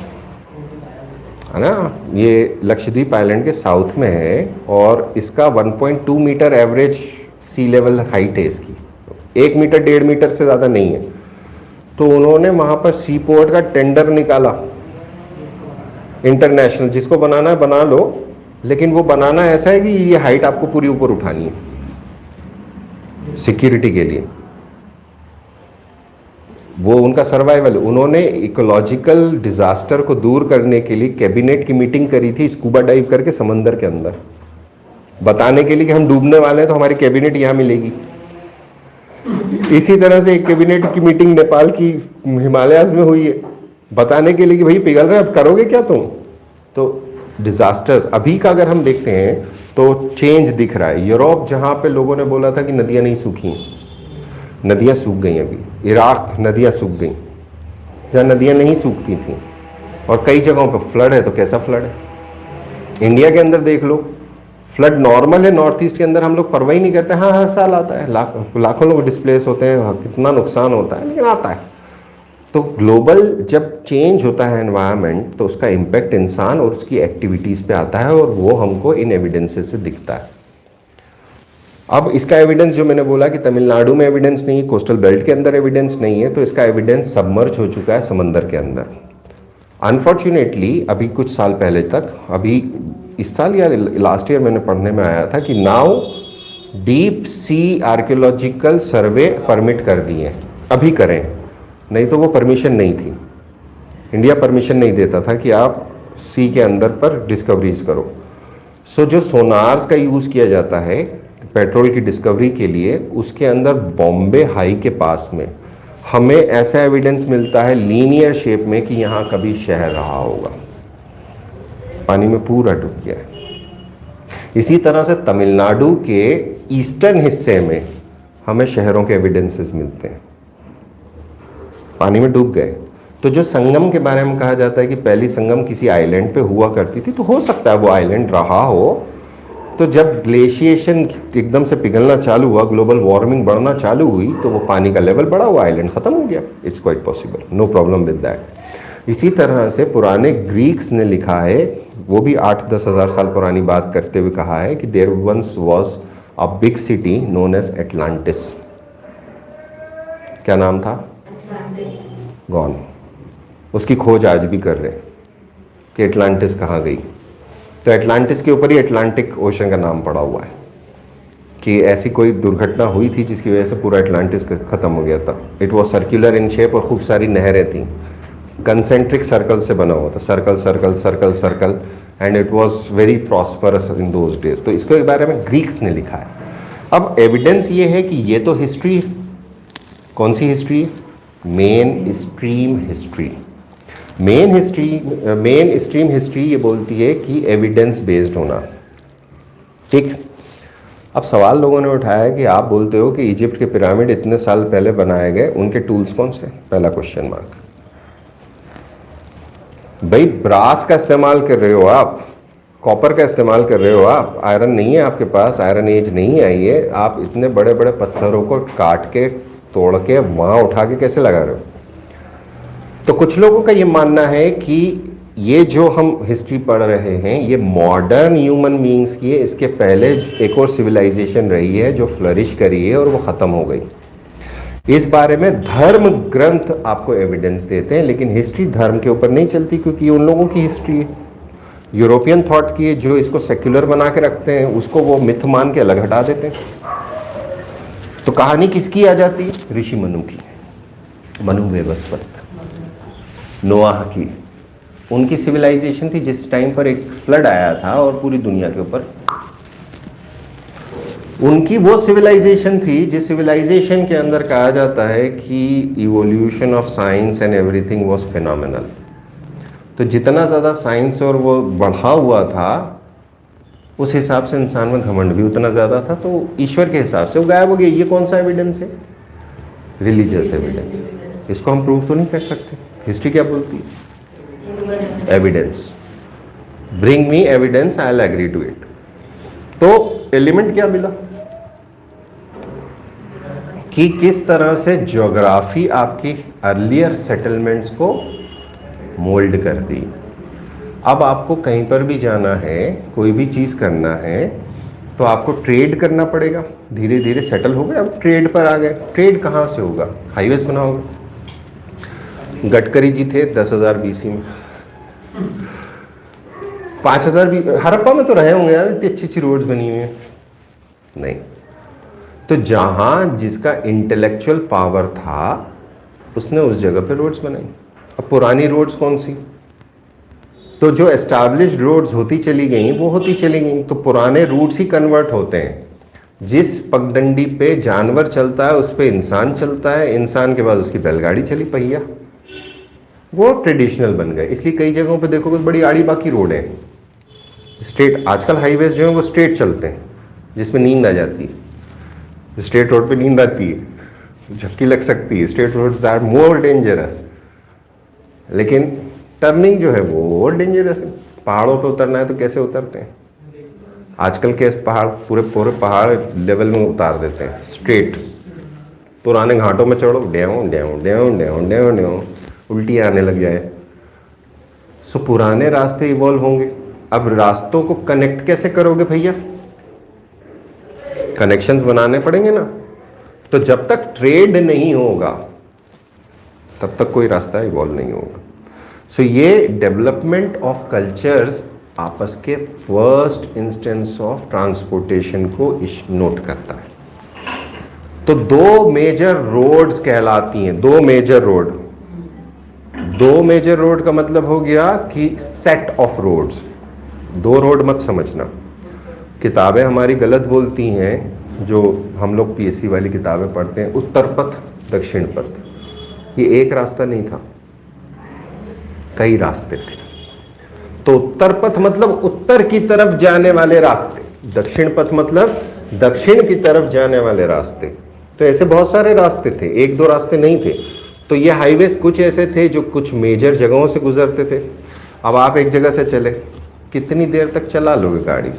है ना, ये लक्षद्वीप आइलैंड के साउथ में है, और इसका 1.2 मीटर एवरेज सी लेवल हाइट है इसकी, 1 मीटर 1.5 मीटर से ज़्यादा नहीं है। तो उन्होंने वहाँ पर सी पोर्ट का टेंडर निकाला इंटरनेशनल, जिसको बनाना है बना लो, लेकिन वो बनाना ऐसा है कि ये हाइट आपको पूरी ऊपर उठानी है सिक्योरिटी के लिए। वो उनका सर्वाइवल। उन्होंने इकोलॉजिकल डिजास्टर को दूर करने के लिए कैबिनेट की मीटिंग करी थी स्कूबा डाइव करके समंदर के अंदर, बताने के लिए कि हम डूबने वाले हैं तो हमारी कैबिनेट यहाँ मिलेगी। इसी तरह से एक कैबिनेट की मीटिंग नेपाल की हिमालयाज में हुई है, बताने के लिए कि भाई पिघल रहे, अब करोगे क्या तुम। तो डिजास्टर्स अभी का अगर हम देखते हैं तो चेंज दिख रहा है। यूरोप जहाँ पे लोगों ने बोला था कि नदियाँ नहीं सूखी, नदियाँ सूख गई। अभी इराक नदियाँ सूख गई, जहाँ नदियाँ नहीं सूखती थी, और कई जगहों पर फ्लड है। तो कैसा फ्लड है? इंडिया के अंदर देख लो, फ्लड नॉर्मल है। नॉर्थ ईस्ट के अंदर हम लोग परवाही नहीं करते, हाँ हर साल आता है, लाखों लोग डिस्प्लेस होते हैं, कितना नुकसान होता है, लेकिन आता है। तो ग्लोबल जब चेंज होता है एनवायरनमेंट, तो उसका इम्पैक्ट इंसान और उसकी एक्टिविटीज़ पे आता है, और वो हमको इन एविडेंसेस से दिखता है। अब इसका एविडेंस जो मैंने बोला कि तमिलनाडु में एविडेंस नहीं है, कोस्टल बेल्ट के अंदर एविडेंस नहीं है, तो इसका एविडेंस सबमर्ज हो चुका है समंदर के अंदर। अनफॉर्चुनेटली अभी कुछ साल पहले तक, अभी इस साल या लास्ट ईयर मैंने पढ़ने में आया था कि नाउ डीप सी आर्कियोलॉजिकल सर्वे परमिट कर दिए, अभी करें, नहीं तो वो परमिशन नहीं थी। इंडिया परमिशन नहीं देता था कि आप सी के अंदर पर डिस्कवरीज करो। सो जो सोनार्स का यूज़ किया जाता है पेट्रोल की डिस्कवरी के लिए, उसके अंदर बॉम्बे हाई के पास में हमें ऐसा एविडेंस मिलता है लीनियर शेप में कि यहाँ कभी शहर रहा होगा, पानी में पूरा डूब गया है। इसी तरह से तमिलनाडु के ईस्टर्न हिस्से में हमें शहरों के एविडेंसेस मिलते हैं, पानी में डूब गए। तो जो संगम के बारे में कहा जाता है कि पहली संगम किसी आइलैंड पे हुआ करती थी, तो हो सकता है वो आइलैंड रहा हो। तो जब ग्लेशिएशन एकदम से पिघलना चालू हुआ, ग्लोबल वार्मिंग बढ़ना चालू हुई, तो वो पानी का लेवल बढ़ा, वो आइलैंड ख़त्म हो गया। It's quite possible, no problem with that. इसी तरह से पुराने ग्रीक्स ने लिखा है, वो भी 8-10 हज़ार साल पुरानी बात करते हुए कहा है कि there once was a big city known as Atlantis. क्या नाम था? Atlantis. गॉन। उसकी खोज आज भी कर रहे हैं कि एटलांटिस कहाँ गई। तो एटलांटिस के ऊपर ही अटलांटिक ओशन का नाम पड़ा हुआ है कि ऐसी कोई दुर्घटना हुई थी जिसकी वजह से पूरा एटलांटिस खत्म हो गया था। It was circular in shape और खूब सारी नहरें थी, कंसेंट्रिक सर्कल से बना हुआ था, circle circle circle circle, and it was very prosperous in those days. तो इसके बारे में ग्रीक्स ने लिखा है। अब एविडेंस ये है कि ये तो हिस्ट्री, कौन सी history? Mainstream history. Mainstream history ये बोलती है कि एविडेंस बेस्ड होना। ठीक। अब सवाल लोगों ने उठाया है कि आप बोलते हो कि इजिप्ट के पिरामिड इतने साल पहले बनाए गए, उनके टूल्स कौन से? पहला क्वेश्चन मार्क। भाई ब्रास का इस्तेमाल कर रहे हो आप, कॉपर का इस्तेमाल कर रहे हो आप, आयरन नहीं है आपके पास, आयरन एज नहीं आई है। आप इतने बड़े बड़े पत्थरों को काट के तोड़ के वहाँ उठा के कैसे लगा रहे हो? तो कुछ लोगों का ये मानना है कि ये जो हम हिस्ट्री पढ़ रहे हैं ये मॉडर्न ह्यूमन बीइंग्स की है। इसके पहले एक और सिविलाइजेशन रही है जो फ्लरिश करी है और वो ख़त्म हो गई। इस बारे में धर्म ग्रंथ आपको एविडेंस देते हैं, लेकिन हिस्ट्री धर्म के ऊपर नहीं चलती, क्योंकि ये उन लोगों की हिस्ट्री है। यूरोपियन थॉट की है, जो इसको सेक्युलर बना के रखते हैं, उसको वो मिथ मान के अलग हटा देते हैं। तो कहानी किसकी आ जाती है? ऋषि मनु की, मनु वैवस्वत, नोआह की। उनकी सिविलाइजेशन थी जिस टाइम पर एक फ्लड आया था और पूरी दुनिया के ऊपर, उनकी वो सिविलाइजेशन थी जिस सिविलाइजेशन के अंदर कहा जाता है कि evolution of science and everything was phenomenal. तो जितना ज़्यादा साइंस और वो बढ़ा हुआ था, उस हिसाब से इंसान में घमंड भी उतना ज़्यादा था, तो ईश्वर के हिसाब से वो गायब हो गया। ये कौन सा एविडेंस है? Religious evidence. इसको हम प्रूव तो नहीं कर सकते। हिस्ट्री क्या बोलती है? Evidence. Bring me evidence, I will agree to it. तो एलिमेंट क्या मिला कि किस तरह से ज्योग्राफी आपकी अर्लियर सेटलमेंट्स को मोल्ड कर दी। अब आपको कहीं पर भी जाना है, कोई भी चीज़ करना है, तो आपको ट्रेड करना पड़ेगा। धीरे धीरे सेटल हो गए, अब ट्रेड पर आ गए। ट्रेड कहाँ से होगा? हाईवेज बनाओगे। गडकरी जी थे 10,000 BC में, 5,000 हड़प्पा में तो रहे होंगे यार, इतनी अच्छी अच्छी रोड्स बनी हुई हैं। नहीं, तो जहाँ जिसका इंटेलेक्चुअल पावर था उसने उस जगह पे रोड्स बनाई। अब पुरानी रोड्स कौन सी? तो जो एस्टैब्लिश्ड रोड्स होती चली गई वो होती चली गई, तो पुराने रूट्स ही कन्वर्ट होते हैं। जिस पगडंडी पे जानवर चलता है उस पे इंसान चलता है, इंसान के बाद उसकी बैलगाड़ी चली, पहिया, वो ट्रेडिशनल बन गए। इसलिए कई जगहों पे देखोगे बड़ी आड़ी बाकी रोड है, स्ट्रेट। आजकल हाईवेज जो है वो स्ट्रेट चलते हैं, जिसमें नींद आ जाती है। स्ट्रेट रोड पे नींद आती है, झपकी लग सकती है। Straight roads are more dangerous. लेकिन टर्निंग जो है वो और डेंजरस है। पहाड़ों पे उतरना है तो कैसे उतरते हैं आजकल के पहाड़, पूरे पूरे पहाड़ लेवल में उतार देते हैं स्ट्रेट। पुराने घाटों में चढ़ो, डेव डेव डेव डेव डेव डेव, उल्टी आने लग जाए। सो पुराने रास्ते इवॉल्व होंगे। अब रास्तों को कनेक्ट कैसे करोगे भैया? कनेक्शंस बनाने पड़ेंगे ना। तो जब तक ट्रेड नहीं होगा तब तक कोई रास्ता इवॉल्व नहीं होगा। सो ये डेवलपमेंट ऑफ कल्चर्स आपस के फर्स्ट इंस्टेंस ऑफ ट्रांसपोर्टेशन को नोट करता है। तो दो मेजर रोड्स कहलाती हैं, दो मेजर रोड। दो मेजर रोड का मतलब हो गया कि सेट ऑफ रोड्स। दो रोड मत समझना, किताबें हमारी गलत बोलती हैं। जो हम लोग पीएससी वाली किताबें पढ़ते हैं, उत्तर पथ दक्षिण पथ, ये एक रास्ता नहीं था, कई रास्ते थे। तो उत्तर पथ मतलब उत्तर की तरफ जाने वाले रास्ते, दक्षिण पथ मतलब दक्षिण की तरफ जाने वाले रास्ते। तो ऐसे बहुत सारे रास्ते थे, एक दो रास्ते नहीं थे। तो ये हाईवेज कुछ ऐसे थे जो कुछ मेजर जगहों से गुजरते थे। अब आप एक जगह से चले, कितनी देर तक चला लोगे गाड़ी?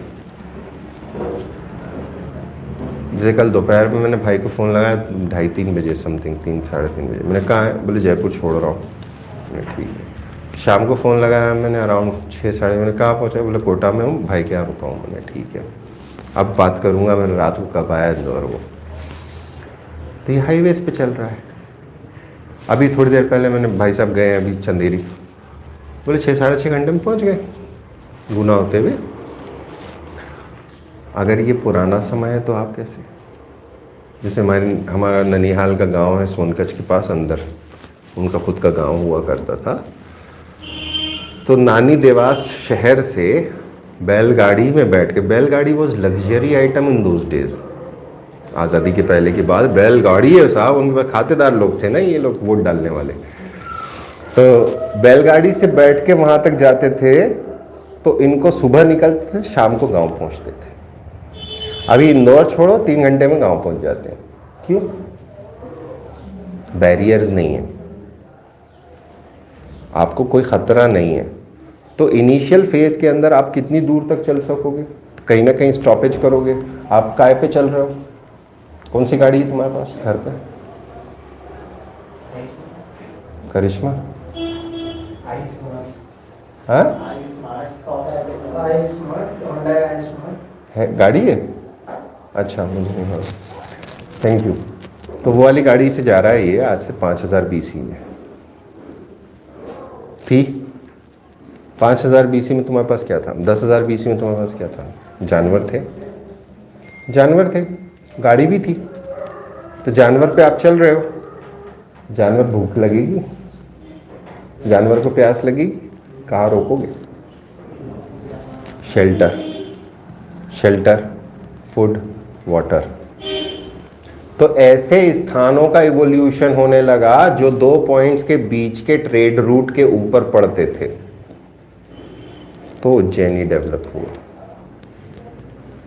जैसे कल दोपहर में मैंने भाई को फ़ोन लगाया 2:30-3 बजे समथिंग, 3 साढ़े 3 बजे। मैंने कहा है, बोले जयपुर छोड़ रहा हूँ। मैंने ठीक है। शाम को फ़ोन लगाया मैंने अराउंड 6 साढ़े, मैंने कहाँ पहुँचा? बोले कोटा में हूँ, भाई के यहाँ रुका हूँ। मैंने ठीक है, अब बात करूँगा। मैंने रात को कब आया इंदौर वो। तो ये हाईवेज पे चल रहा है। अभी थोड़ी देर पहले मैंने, भाई साहब गए अभी चंदेरी, बोले 6 साढ़े 6 घंटे में पहुँच गए गुना होते हुए। अगर ये पुराना समय है तो आप कैसे? जैसे हमारा ननिहाल का गांव है सोनकच्छ के पास अंदर, उनका खुद का गांव हुआ करता था। तो नानी देवास शहर से बैलगाड़ी में बैठ के, बैलगाड़ी was luxury item in those days, आज़ादी के पहले की बात। बैलगाड़ी है साहब, उनके पास खातेदार लोग थे ना ये लोग, वोट डालने वाले। तो बैलगाड़ी से बैठ के वहाँ तक जाते थे। तो इनको सुबह निकलते थे, शाम को गांव पहुँचते थे। अभी इंदौर छोड़ो, 3 घंटे में गांव पहुँच जाते हैं। क्यों? बैरियर्स नहीं है, आपको कोई ख़तरा नहीं है। तो इनिशियल फेज के अंदर आप कितनी दूर तक चल सकोगे? कहीं ना कहीं स्टॉपेज करोगे। आप काय पे चल रहे हो? कौन सी गाड़ी है तुम्हारे पास घर पे? करिश्मा? हाँ, है गाड़ी है? अच्छा, मुझे नहीं मालूम, थैंक यू। तो वो वाली गाड़ी से जा रहा है ये, आज से 5000 BC में थी। 5000 BC में तुम्हारे पास क्या था? 10,000 BC में तुम्हारे पास क्या था? जानवर थे, जानवर थे, गाड़ी भी थी। तो जानवर पे आप चल रहे हो, जानवर भूख लगेगी, जानवर को प्यास लगेगी, कहाँ रोकोगे? Shelter, shelter, food, water. तो ऐसे स्थानों का इवोल्यूशन होने लगा जो 2 पॉइंट्स के बीच के ट्रेड रूट के ऊपर पड़ते थे। तो उज्जैनी डेवलप हुआ,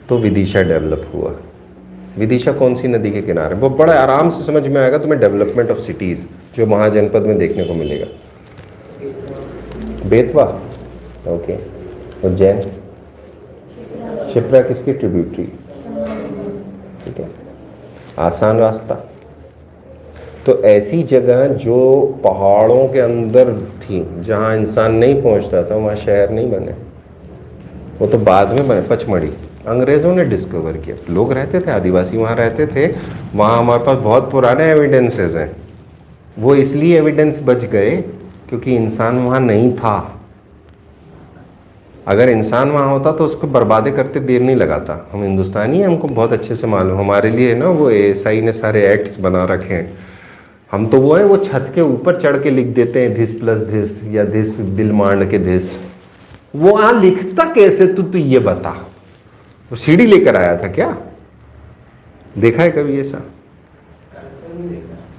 तो विदिशा डेवलप हुआ। विदिशा कौन सी नदी के किनारे? वो बड़ा आराम से समझ में आएगा तुम्हें, डेवलपमेंट ऑफ सिटीज जो महाजनपद में देखने को मिलेगा। बेतवा, ओके। उज्जैन, शिप्रा किसकी ट्रिब्यूटरी? ठीक है, आसान रास्ता। तो ऐसी जगह जो पहाड़ों के अंदर थी, जहाँ इंसान नहीं पहुँचता था, वहाँ शहर नहीं बने, वो तो बाद में बने। पचमढ़ी अंग्रेज़ों ने डिस्कवर किया, लोग रहते थे, आदिवासी वहाँ रहते थे। वहाँ हमारे पास बहुत पुराने एविडेंसेस हैं। वो इसलिए एविडेंस बच गए क्योंकि इंसान वहाँ नहीं था। अगर इंसान वहाँ होता तो उसको बर्बादे करते देर नहीं लगाता। हम हिंदुस्तानी हैं, हमको बहुत अच्छे से मालूम, हमारे लिए ना वो ASI ने सारे एक्ट्स बना रखे हैं। हम तो वो है, वो छत के ऊपर चढ़ के लिख देते हैं धिस प्लस धिस या धिस दिल मांड के धिस। वो वहाँ लिखता कैसे तू ये बता? वो सीढ़ी लेकर आया था क्या? देखा है कभी ऐसा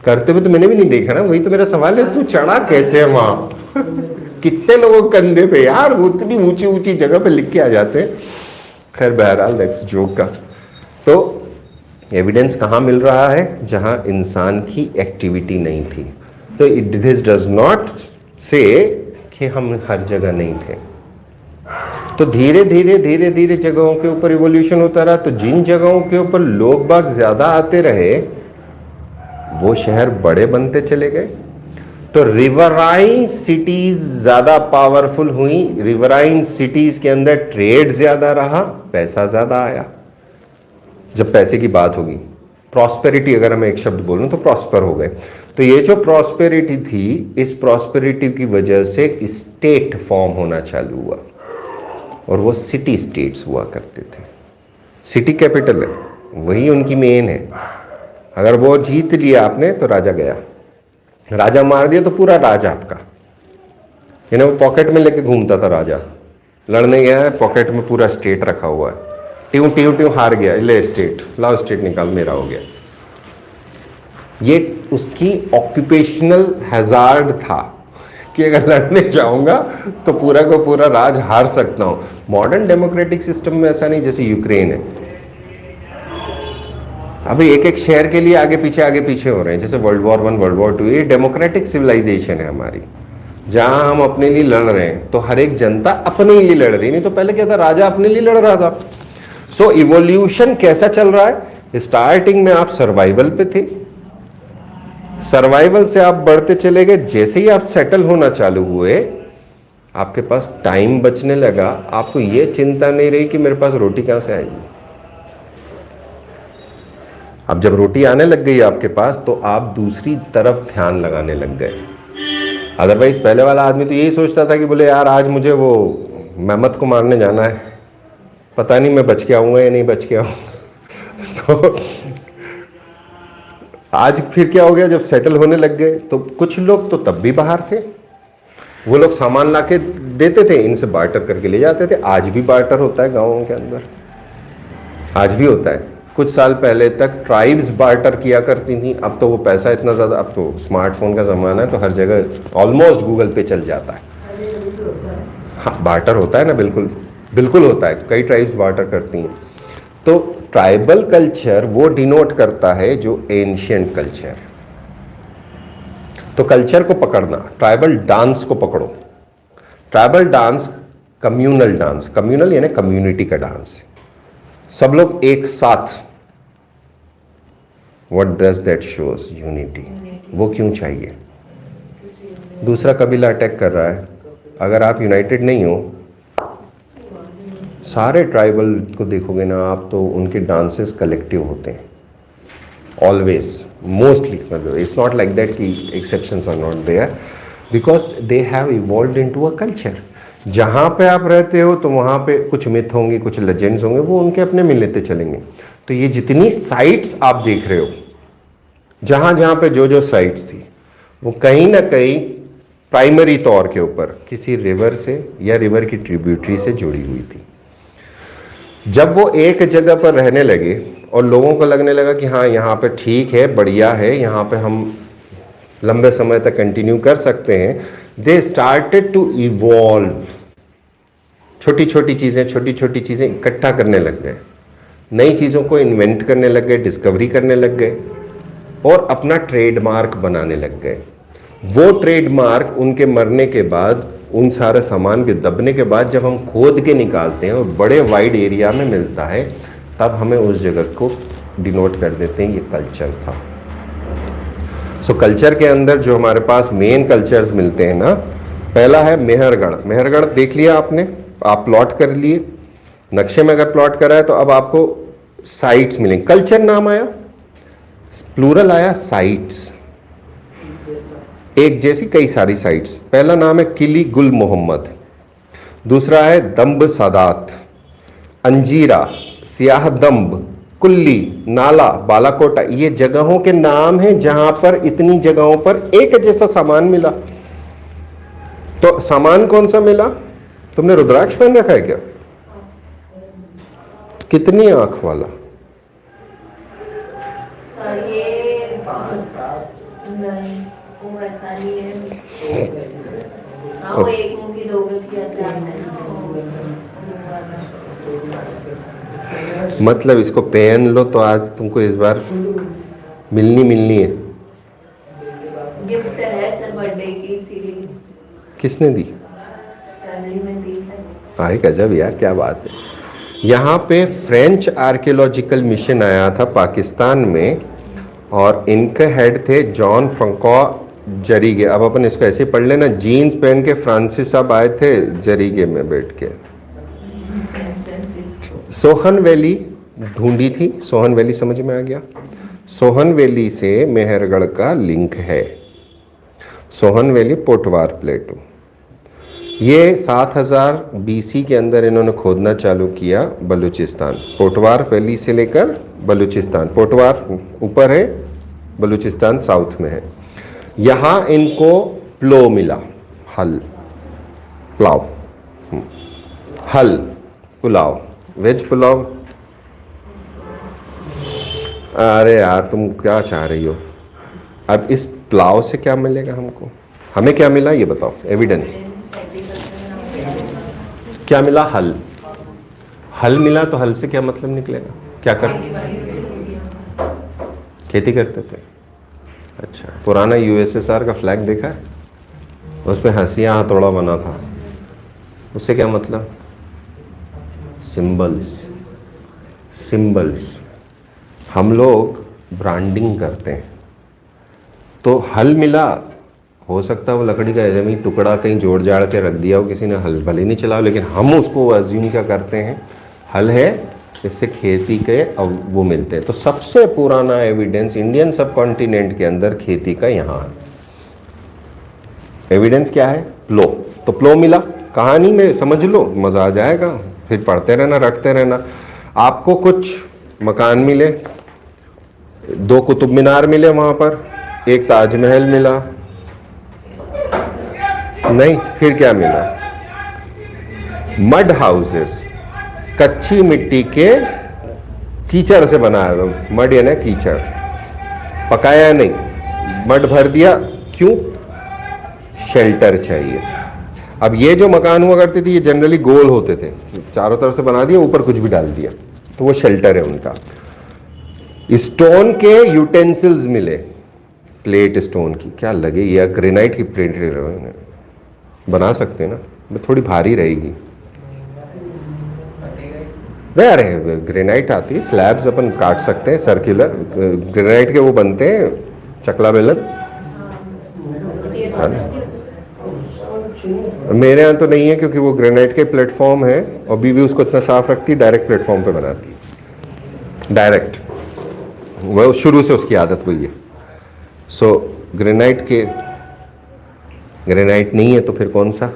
करते हुए? तो मैंने भी नहीं देखा ना, वही तो मेरा सवाल है, तू चढ़ा कैसे वहाँ? कितने लोगों के कंधे पे यार, वो इतनी ऊंची ऊंची जगह पे लिख के आ जाते हैं। खैर बहरहाल दैट्स जोक का। तो एविडेंस कहाँ मिल रहा है? जहाँ इंसान की एक्टिविटी नहीं थी। तो दिस डज नॉट से कि हम हर जगह नहीं थे। तो धीरे धीरे जगहों के ऊपर इवोल्यूशन होता रहा। तो जिन जगहों के ऊपर लोग बाग ज्यादा आते रहे वो शहर बड़े बनते चले गए। तो रिवराइन सिटीज ज्यादा पावरफुल हुई, रिवराइन सिटीज के अंदर ट्रेड ज्यादा रहा, पैसा ज्यादा आया। जब पैसे की बात होगी, प्रॉस्पेरिटी अगर मैं एक शब्द बोलूं तो प्रॉस्पर हो गए। तो ये जो प्रॉस्पेरिटी थी, इस प्रॉस्पेरिटी की वजह से स्टेट फॉर्म होना चालू हुआ और वो सिटी स्टेट्स हुआ करते थे। सिटी कैपिटल है, वही उनकी मेन है। अगर वो जीत लिया आपने तो राजा गया, राजा मार दिया तो पूरा राज आपका। यानी वो पॉकेट में लेके घूमता था राजा, लड़ने गया है पॉकेट में पूरा स्टेट रखा हुआ है, ट्यू ट्यू ट्यू हार गया, ले स्टेट, लाओ स्टेट निकाल, मेरा हो गया। ये उसकी ऑक्यूपेशनल हैजार्ड था कि अगर लड़ने जाऊंगा तो पूरा को पूरा राज हार सकता हूं। मॉडर्न डेमोक्रेटिक सिस्टम में ऐसा नहीं, जैसे यूक्रेन है, अभी एक एक शहर के लिए आगे पीछे हो रहे हैं, जैसे वर्ल्ड वॉर 1, वर्ल्ड वॉर 2। ये डेमोक्रेटिक सिविलाइजेशन है हमारी, जहां हम अपने लिए लड़ रहे हैं तो हर एक जनता अपने लिए लड़ रही। नहीं तो पहले क्या था, राजा अपने लिए लड़ रहा था। सो इवोल्यूशन कैसा चल रहा है, स्टार्टिंग में आप सर्वाइवल पे थे, सर्वाइवल से आप बढ़ते चले गए। जैसे ही आप सेटल होना चालू हुए, आपके पास टाइम बचने लगा, आपको यह चिंता नहीं रही कि मेरे पास रोटी कहां से आएगी। अब जब रोटी आने लग गई आपके पास, तो आप दूसरी तरफ ध्यान लगाने लग गए। अदरवाइज पहले वाला आदमी तो यही सोचता था कि बोले यार आज मुझे वो मेहमत को मारने जाना है, पता नहीं मैं बच के आऊंगा या नहीं बच के आऊंगा। तो आज फिर क्या हो गया, जब सेटल होने लग गए तो कुछ लोग तो तब भी बाहर थे, वो लोग सामान लाके देते थे, इनसे बार्टर करके ले जाते थे। आज भी बार्टर होता है गांवों के अंदर, आज भी होता है। कुछ साल पहले तक ट्राइब्स बार्टर किया करती थी, अब तो वो पैसा इतना ज़्यादा, अब तो स्मार्टफोन का ज़माना है तो हर जगह ऑलमोस्ट गूगल पे चल जाता है। हाँ बार्टर होता है ना, बिल्कुल बिल्कुल होता है, कई ट्राइब्स बार्टर करती हैं। तो ट्राइबल कल्चर वो डिनोट करता है जो एंशिएंट कल्चर। तो कल्चर को पकड़ना, ट्राइबल डांस को पकड़ो। Tribal dance communal dance, communal यानी कम्युनिटी का डांस, सब लोग एक साथ। What does that shows, unity. वो क्यों चाहिए, दूसरा कबीला अटैक कर रहा है, अगर आप यूनाइटेड नहीं हो, सारे ट्राइबल को देखोगे ना आप, तो उनके डांसेस कलेक्टिव होते हैं ऑलवेज, मोस्टली। मतलब इट्स नॉट लाइक दैट कि exceptions are not there, because they have evolved into a culture. जहाँ पे आप रहते हो तो वहाँ पे कुछ मिथ होंगे, कुछ लेजेंड्स होंगे, वो उनके अपने में लेते चलेंगे। तो ये जितनी साइट्स आप देख रहे हो, जहाँ जहाँ पे जो जो साइट्स थी, वो कहीं ना कहीं प्राइमरी तौर के ऊपर किसी रिवर से या रिवर की ट्रिब्यूटरी से जुड़ी हुई थी। जब वो एक जगह पर रहने लगे और लोगों को लगने लगा कि हाँ यहाँ पे ठीक है, बढ़िया है, यहाँ पे हम लंबे समय तक कंटिन्यू कर सकते हैं, दे स्टार्टेड टू इवॉल्व। छोटी छोटी चीज़ें इकट्ठा करने लग गए, नई चीज़ों को इन्वेंट करने लग गए, डिस्कवरी करने लग गए और अपना ट्रेडमार्क बनाने लग गए। वो ट्रेडमार्क उनके मरने के बाद, उन सारे सामान के दबने के बाद, जब हम खोद के निकालते हैं और बड़े वाइड एरिया में मिलता है, तब हमें उस जगह को डिनोट कर देते हैं ये कल्चर था। सो कल्चर के अंदर जो हमारे पास मेन कल्चर्स मिलते हैं ना, पहला है मेहरगढ़। मेहरगढ़ देख लिया आपने, आप प्लॉट कर लिए, नक्शे में अगर प्लॉट करा है तो अब आपको साइट्स मिलेंगे। कल्चर नाम आया, प्लूरल आया, साइट्स, एक जैसी कई सारी साइट्स। पहला नाम है किली गुल मोहम्मद, दूसरा है दम्ब सादात, अंजीरा, सियाह दम्ब, कुल्ली, नाला, बालाकोटा। ये जगहों के नाम हैं जहां पर इतनी जगहों पर एक जैसा सामान मिला। तो सामान कौन सा मिला, तुमने रुद्राक्ष पहन रखा है क्या, कितनी आंख वाला, वो एक मुंह की दो गलती ऐसे आते हैं ना। मतलब इसको पहन लो तो आज तुमको इस बार मिलनी है। गिफ्ट है सर बर्थडे की, इसीलिए। किसने दी? फैमिली में 30 है। आए गजब यार, क्या बात है। यहाँ पे फ्रेंच आर्कियोलॉजिकल मिशन आया था पाकिस्तान में और इनके हेड थे जॉन फ्रांको जरीगे। अब अपन इसको ऐसे पढ़ लेना, जीन्स पहन के फ्रांसिस साहब आए थे जरीगे में बैठ के। सोहन वैली ढूंढी थी, सोहन वैली समझ में आ गया। सोहन वैली से मेहरगढ़ का लिंक है। सोहन वैली पोटवार प्लेटू, ये 7000 बीसी के अंदर इन्होंने खोदना चालू किया बलूचिस्तान। पोटवार वैली से लेकर बलूचिस्तान, पोटवार ऊपर है, बलूचिस्तान साउथ में है। यहाँ इनको प्लो मिला, हल, पुलाव, हल पुलाव, वेज पुलाव। अरे यार तुम क्या चाह रही हो? अब इस पुलाव से क्या मिलेगा हमको? हमें क्या मिला ये बताओ, एविडेंस क्या मिला? हल। हल मिला तो हल से क्या मतलब निकलेगा? क्या कर खेती करते थे? अच्छा, पुराना यूएसएसआर का फ्लैग देखा है? उस पर हंसिया हथौड़ा बना था, उससे क्या मतलब? Symbols, symbols. हम लोग ब्रांडिंग करते हैं, तो हल मिला, हो सकता है वो लकड़ी का जमीन टुकड़ा कहीं जोड़ जाड़ के रख दिया हो किसी ने, हल भले नहीं चलाओ, लेकिन हम उसको अज्यूम क्या करते हैं, हल है, इससे खेती के अब वो मिलते हैं। तो सबसे पुराना एविडेंस इंडियन सब कॉन्टिनेंट के अंदर खेती का यहाँ है। एविडेंस क्या है? प्लो। तो प्लो मिला, कहानी में समझ लो, मजा आ जाएगा, फिर पढ़ते रहना, रटते रहना। आपको कुछ मकान मिले, 2 कुतुब मीनार मिले वहां पर, एक ताजमहल मिला, नहीं, फिर क्या मिला? मड हाउसेस, कच्ची मिट्टी के कीचड़ से बनाया हुआ, मड यानी कीचड़, पकाया नहीं, मड भर दिया, क्यों? शेल्टर चाहिए। अब ये जो मकान हुआ करते थे ये जनरली गोल होते थे, चारों तरफ से बना दिया, ऊपर कुछ भी डाल दिया, तो वो शेल्टर है उनका। स्टोन के यूटेंसिल्स मिले, प्लेट स्टोन की, क्या लगे, या ग्रेनाइट की प्लेट बना सकते हैं ना, थोड़ी भारी रहेगी। अरे ग्रेनाइट आती है, स्लैब्स अपन काट सकते हैं, सर्कुलर ग्रेनाइट के वो बनते हैं, चकला बेलन। मेरे यहाँ तो नहीं है क्योंकि वो ग्रेनाइट के प्लेटफॉर्म है और बीवी उसको इतना साफ रखती है, डायरेक्ट प्लेटफॉर्म पे बनाती है, डायरेक्ट, वो शुरू से उसकी आदत वही है। सो ग्रेनाइट नहीं है तो फिर कौन सा?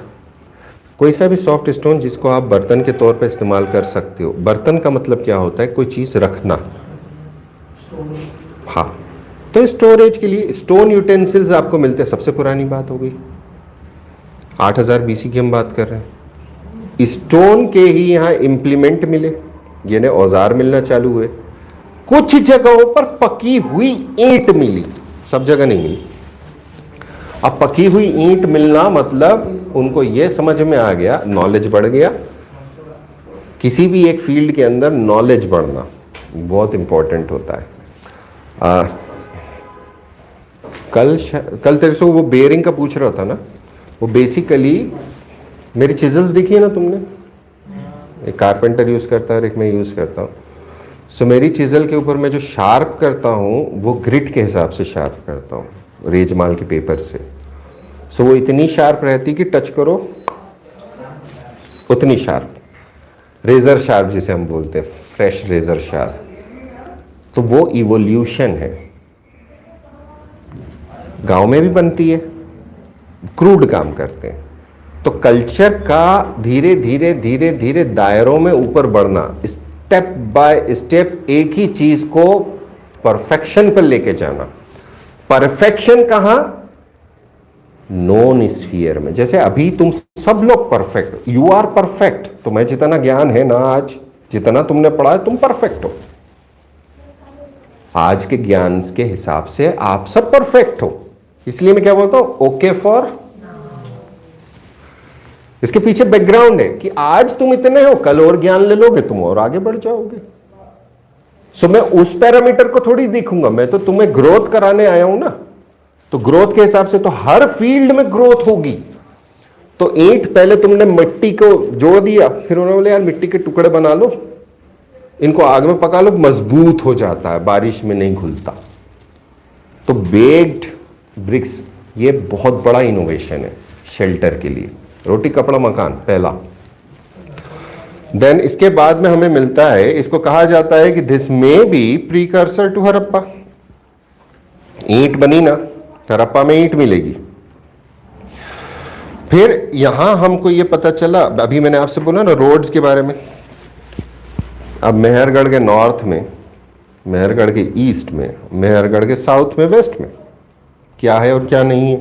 कोई सा भी सॉफ्ट स्टोन जिसको आप बर्तन के तौर पे इस्तेमाल कर सकते हो। बर्तन का मतलब क्या होता है? कोई चीज़ रखना। हाँ, तो स्टोरेज के लिए स्टोन यूटेंसिल्स आपको मिलते हैं। सबसे पुरानी बात हो गई, 8000 बीसी की हम बात कर रहे हैं। स्टोन के ही यहाँ इम्प्लीमेंट मिले, यानी औजार मिलना चालू हुए। कुछ जगहों पर पकी हुई ईंट मिली, सब जगह नहीं मिली। अब पकी हुई ईंट मिलना मतलब उनको यह समझ में आ गया, नॉलेज बढ़ गया। किसी भी एक फील्ड के अंदर नॉलेज बढ़ना बहुत इंपॉर्टेंट होता है। कल तेरे से वो बेयरिंग का पूछ रहा था ना, वो बेसिकली मेरी चिजल्स देखी है ना तुमने, एक कारपेंटर यूज करता है और एक मैं यूज करता हूँ। सो मेरी चिजल के ऊपर मैं जो शार्प करता हूँ वो ग्रिड के हिसाब से शार्प करता हूँ, रेजमाल के पेपर से। सो वो इतनी शार्प रहती कि टच करो उतनी शार्प, रेजर शार्प जिसे हम बोलते हैं, फ्रेश रेजर शार्प। तो वो इवोल्यूशन है। गांव में भी बनती है, क्रूड काम करते हैं। तो कल्चर का धीरे धीरे धीरे धीरे दायरों में ऊपर बढ़ना, स्टेप बाय स्टेप एक ही चीज को परफेक्शन पर लेके जाना। परफेक्शन कहां? नॉन स्फीयर में। जैसे अभी तुम सब लोग परफेक्ट, यू आर परफेक्ट। तुम्हें जितना ज्ञान है ना, आज जितना तुमने पढ़ा है, तुम परफेक्ट हो। आज के ज्ञान के हिसाब से आप सब परफेक्ट हो। इसलिए मैं क्या बोलता हूं, ओके फॉर। इसके पीछे बैकग्राउंड है कि आज तुम इतने हो, कल और ज्ञान ले लोगे, तुम और आगे बढ़ जाओगे। सो मैं उस पैरामीटर को थोड़ी देखूंगा, मैं तो तुम्हें ग्रोथ कराने आया हूं ना। तो ग्रोथ के हिसाब से तो हर फील्ड में ग्रोथ होगी। तो ईंट पहले तुमने मिट्टी को जोड़ दिया, फिर उन्होंने बोले यार मिट्टी के टुकड़े बना लो, इनको आग में पका लो, मजबूत हो जाता है, बारिश में नहीं घुलता। तो बेक्ड ब्रिक्स ये बहुत बड़ा इनोवेशन है शेल्टर के लिए। रोटी कपड़ा मकान पहला। देन इसके बाद में हमें मिलता है, इसको कहा जाता है कि this may be precursor to Harappa. ईंट बनी ना, हड़प्पा में ईंट मिलेगी। फिर यहां हमको ये पता चला, अभी मैंने आपसे बोला ना रोड्स के बारे में। अब मेहरगढ़ के नॉर्थ में, मेहरगढ़ के ईस्ट में, मेहरगढ़ के साउथ में, वेस्ट में क्या है और क्या नहीं है।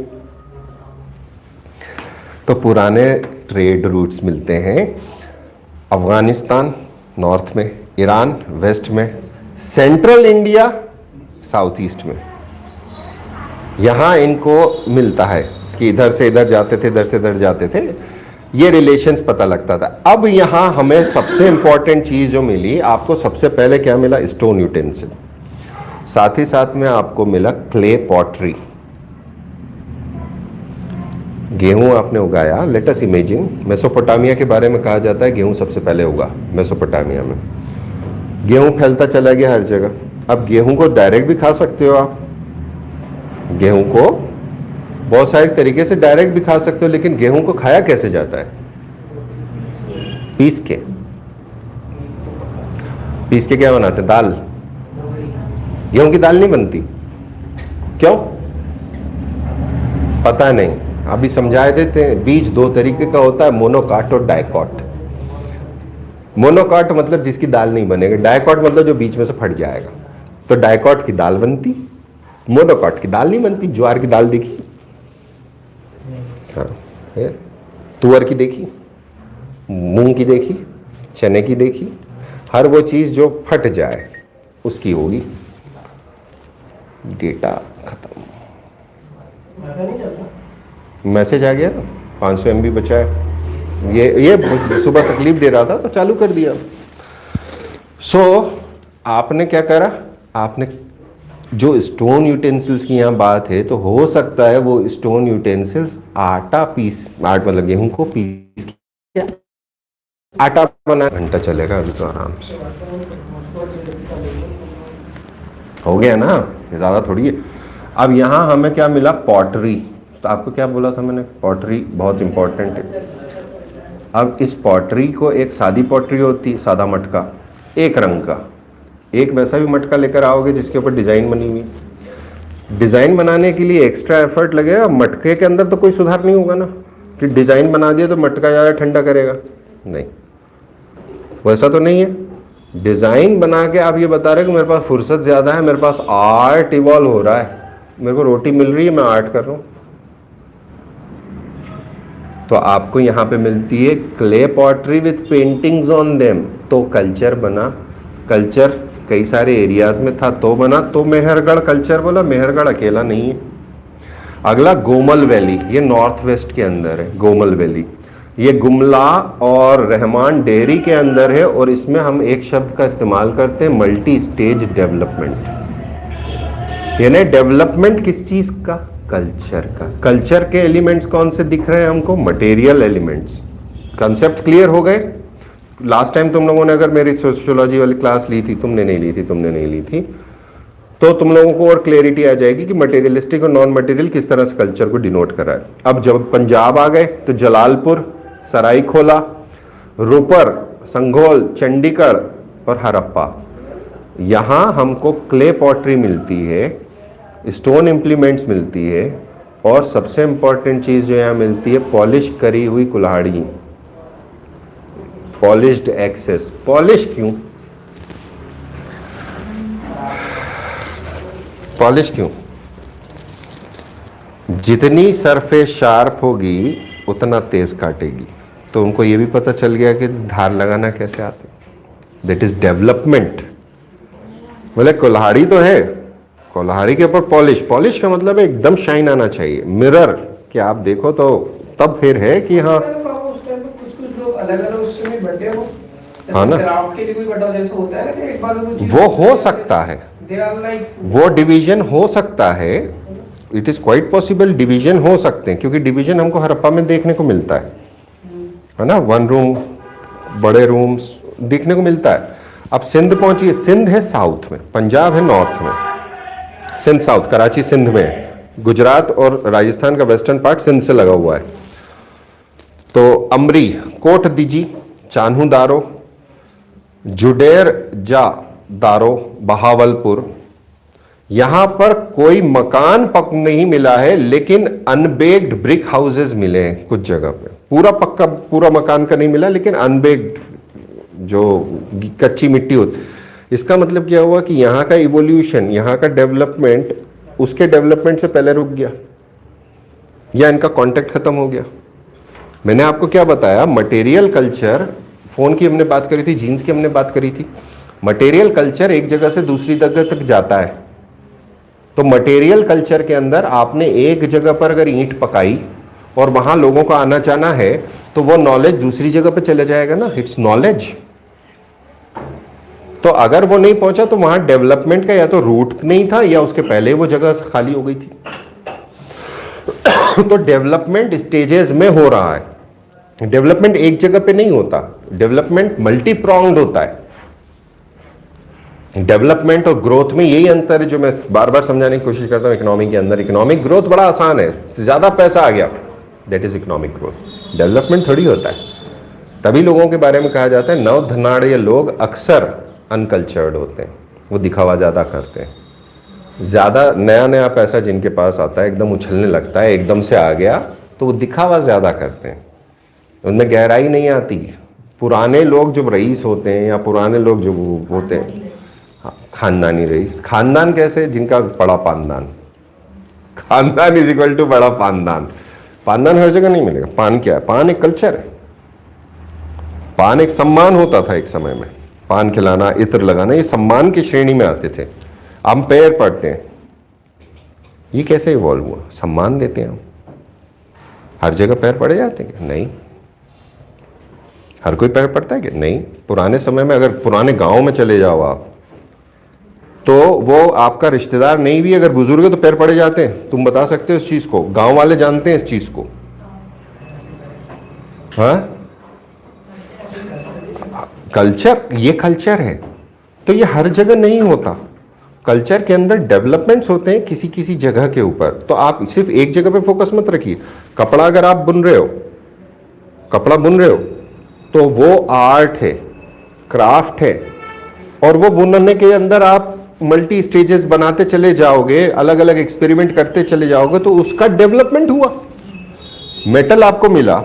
तो पुराने ट्रेड रूट्स मिलते हैं अफगानिस्तान नॉर्थ में, ईरान वेस्ट में, सेंट्रल इंडिया साउथ ईस्ट में। यहां इनको मिलता है कि इधर से इधर जाते थे, इधर से इधर जाते थे, ये रिलेशंस पता लगता था। अब यहां हमें सबसे इंपॉर्टेंट चीज जो मिली, आपको सबसे पहले क्या मिला? Stone utensil. साथ ही साथ में आपको मिला क्ले पॉटरी। गेहूं आपने उगाया, लेट अस इमेजिन मेसोपोटामिया के बारे में कहा जाता है गेहूं सबसे पहले उगा मेसोपोटामिया में। गेहूं फैलता चला गया हर जगह। अब गेहूं को डायरेक्ट भी खा सकते हो आप, गेहूं को बहुत सारे तरीके से डायरेक्ट भी खा सकते हो, लेकिन गेहूं को खाया कैसे जाता है? पीस के। पीस के क्या बनाते हैं? दाल। गेहूं की दाल नहीं बनती, क्यों? पता नहीं, अभी समझाए देते हैं। बीज दो तरीके का होता है, मोनोकाट और डायकॉट। मोनोकाट मतलब जिसकी दाल नहीं बनेगी, डायकॉट मतलब जो बीच में से फट जाएगा। तो डायकॉट की दाल बनती, मोनोकाट की दाल नहीं बनती। ज्वार की दाल देखी? हाँ। तुअर की देखी, मूंग की देखी, चने की देखी? हर वो चीज जो फट जाए उसकी होगी। डेटा खत्म। मैसेज आ गया ना, 500 MB बचा है। ये सुबह तकलीफ दे रहा था तो चालू कर दिया। सो आपने क्या करा? आपने जो स्टोन यूटेंसिल्स की यहाँ बात है, तो हो सकता है वो स्टोन यूटेंसिल्स आटा मतलब गेहूं को पीस के आटा बना। घंटा चलेगा अभी तो आराम से हो गया ना, ज्यादा थोड़ी है। अब यहाँ हमें क्या मिला? पॉटरी। तो आपको क्या बोला था मैंने? पॉटरी बहुत इंपॉर्टेंट है। अब इस पॉटरी को, एक सादी पॉटरी होती है, सादा मटका एक रंग का, एक वैसा भी मटका लेकर आओगे जिसके ऊपर डिजाइन बनी हुई। डिजाइन बनाने के लिए एक्स्ट्रा एफर्ट लगेगा। मटके के अंदर तो कोई सुधार नहीं होगा ना कि डिजाइन बना दिया तो मटका ज्यादा ठंडा करेगा, नहीं, वैसा तो नहीं है। डिजाइन बना के आप ये बता रहे हो कि मेरे पास फुर्सत ज्यादा है, मेरे पास आर्ट इवॉल्व हो रहा है, मेरे को रोटी मिल रही है, मैं आर्ट कर रहा हूं। तो आपको यहां पे मिलती है clay pottery with paintings on them. तो कल्चर बना। कल्चर कई सारे एरियाज में था तो बना। तो मेहरगढ़ कल्चर बोला, मेहरगढ़ अकेला नहीं है। अगला गोमल वैली, ये नॉर्थ वेस्ट के अंदर है। गोमल वैली ये गुमला और रहमान डेहरी के अंदर है, और इसमें हम एक शब्द का इस्तेमाल करते हैं, मल्टी स्टेज डेवलपमेंट। यानी डेवलपमेंट किस चीज का? कल्चर का। कल्चर के एलिमेंट्स कौन से दिख रहे हैं हमको? Material elements. कंसेप्ट क्लियर हो गए? लास्ट टाइम तुम लोगों ने अगर मेरी सोशियोलॉजी वाली क्लास ली थी, तुमने नहीं ली थी, तो तुम लोगों को और क्लैरिटी आ जाएगी कि मटेरियलिस्टिक और नॉन मटेरियल किस तरह से कल्चर को डिनोट करा है। अब जब पंजाब आ गए तो जलालपुर, सरायखोला, रुपर, संघोल, चंडीगढ़ और हड़प्पा, यहां हमको क्ले पॉटरी मिलती है, स्टोन इम्प्लीमेंट्स मिलती है, और सबसे इंपॉर्टेंट चीज जो यहां मिलती है, पॉलिश करी हुई कुल्हाड़ी, पॉलिश्ड एक्सेस। पॉलिश क्यों? पॉलिश क्यों? जितनी सरफेस शार्प होगी उतना तेज काटेगी। तो उनको ये भी पता चल गया कि धार लगाना कैसे आते, दैट इज डेवलपमेंट। बोले कुल्हाड़ी तो है, कुल्हाड़ी के ऊपर पॉलिश। पॉलिश का मतलब है एकदम शाइन आना चाहिए। मिरर कि आप देखो तो तब फिर है कि हाँ, कुछ लोग अलग-अलग उसमें बटे हो, हाँ ना, क्राफ्ट के लिए कोई बटा जैसे होता है ना, एक बार वो हो सकता है, वो डिवीजन हो सकता है। It is quite possible division हो सकते हैं, क्योंकि डिवीजन हमको हड़प्पा में देखने को मिलता है ना, 1 रूम, बड़े रूम्स देखने को मिलता है। अब सिंध पहुंचिए, सिंध है साउथ में, पंजाब है नॉर्थ में, सिंध साउथ, कराची सिंध में है, गुजरात और राजस्थान का वेस्टर्न पार्ट सिंध से लगा हुआ है। तो अमरी, कोट दीजी, चान्हू दारो, जुडेर जा दारो, बहावलपुर, यहां पर कोई मकान पक नहीं मिला है, लेकिन अनबेक्ड ब्रिक हाउसेस मिले हैं कुछ जगह पे। पूरा पक्का पूरा मकान का नहीं मिला, लेकिन अनबेक्ड जो कच्ची मिट्टी होती। इसका मतलब क्या हुआ कि यहाँ का इवोल्यूशन, यहाँ का डेवलपमेंट उसके डेवलपमेंट से पहले रुक गया, या इनका कांटेक्ट खत्म हो गया। मैंने आपको क्या बताया, मटेरियल कल्चर, फोन की हमने बात करी थी, जीन्स की हमने बात करी थी। मटेरियल कल्चर एक जगह से दूसरी जगह तक जाता है। तो मटेरियल कल्चर के अंदर आपने एक जगह पर अगर ईंट पकाई और वहां लोगों का आना जाना है, तो वो नॉलेज दूसरी जगह पे चले जाएगा ना, इट्स नॉलेज। तो अगर वो नहीं पहुंचा तो वहां डेवलपमेंट का या तो रूट नहीं था, या उसके पहले वो जगह खाली हो गई थी। तो डेवलपमेंट स्टेजेस में हो रहा है। डेवलपमेंट एक जगह पे नहीं होता, डेवलपमेंट मल्टी प्रोंग्ड होता है। डेवलपमेंट और ग्रोथ में यही अंतर है जो मैं बार बार समझाने की कोशिश करता हूं। इकोनॉमिक के अंदर इकोनॉमिक ग्रोथ बड़ा आसान है, ज्यादा पैसा आ गया, that is economic growth. Development थोड़ी होता है। तभी लोगों के बारे में कहा जाता है नव धनाढ़ लोग अक्सर अनकल्चर्ड होते हैं, वो दिखावा ज्यादा करते हैं। ज्यादा नया नया पैसा जिनके पास आता है, एकदम उछलने लगता है, एकदम से आ गया, तो वो दिखावा ज्यादा करते हैं, उनमें गहराई नहीं आती। पुराने लोग जो रईस होते हैं, या पुराने लोग जो होते हैं, खानदानी रईस, खानदान कैसे, जिनका बड़ा पानदान, खानदान इज इक्वल टू बड़ा पानदान। पानदान हर जगह नहीं मिलेगा। पान क्या है? पान एक कल्चर है। पान एक सम्मान होता था एक समय में, पान खिलाना, इत्र लगाना, ये सम्मान की श्रेणी में आते थे। हम पैर पड़ते हैं, ये कैसे इवॉल्व हुआ? सम्मान देते हैं हम। हर जगह पैर पड़े जाते हैं क्या? नहीं। हर कोई पैर पड़ता है क्या? नहीं। पुराने समय में अगर पुराने गांव में चले जाओ आप, तो वो आपका रिश्तेदार नहीं भी अगर बुजुर्ग है तो पैर पड़े जाते हैं। तुम बता सकते हो इस चीज को? गांव वाले जानते हैं इस चीज को? हाँ, कल्चर, ये कल्चर है। तो ये हर जगह नहीं होता। कल्चर के अंदर डेवलपमेंट्स होते हैं किसी किसी जगह के ऊपर। तो आप सिर्फ एक जगह पे फोकस मत रखिए। कपड़ा अगर आप बुन रहे हो, कपड़ा बुन रहे हो, तो वो आर्ट है, क्राफ्ट है, और वो बुनने के अंदर आप मल्टी स्टेजेस बनाते चले जाओगे, अलग अलग एक्सपेरिमेंट करते चले जाओगे, तो उसका डेवलपमेंट हुआ। मेटल आपको मिला,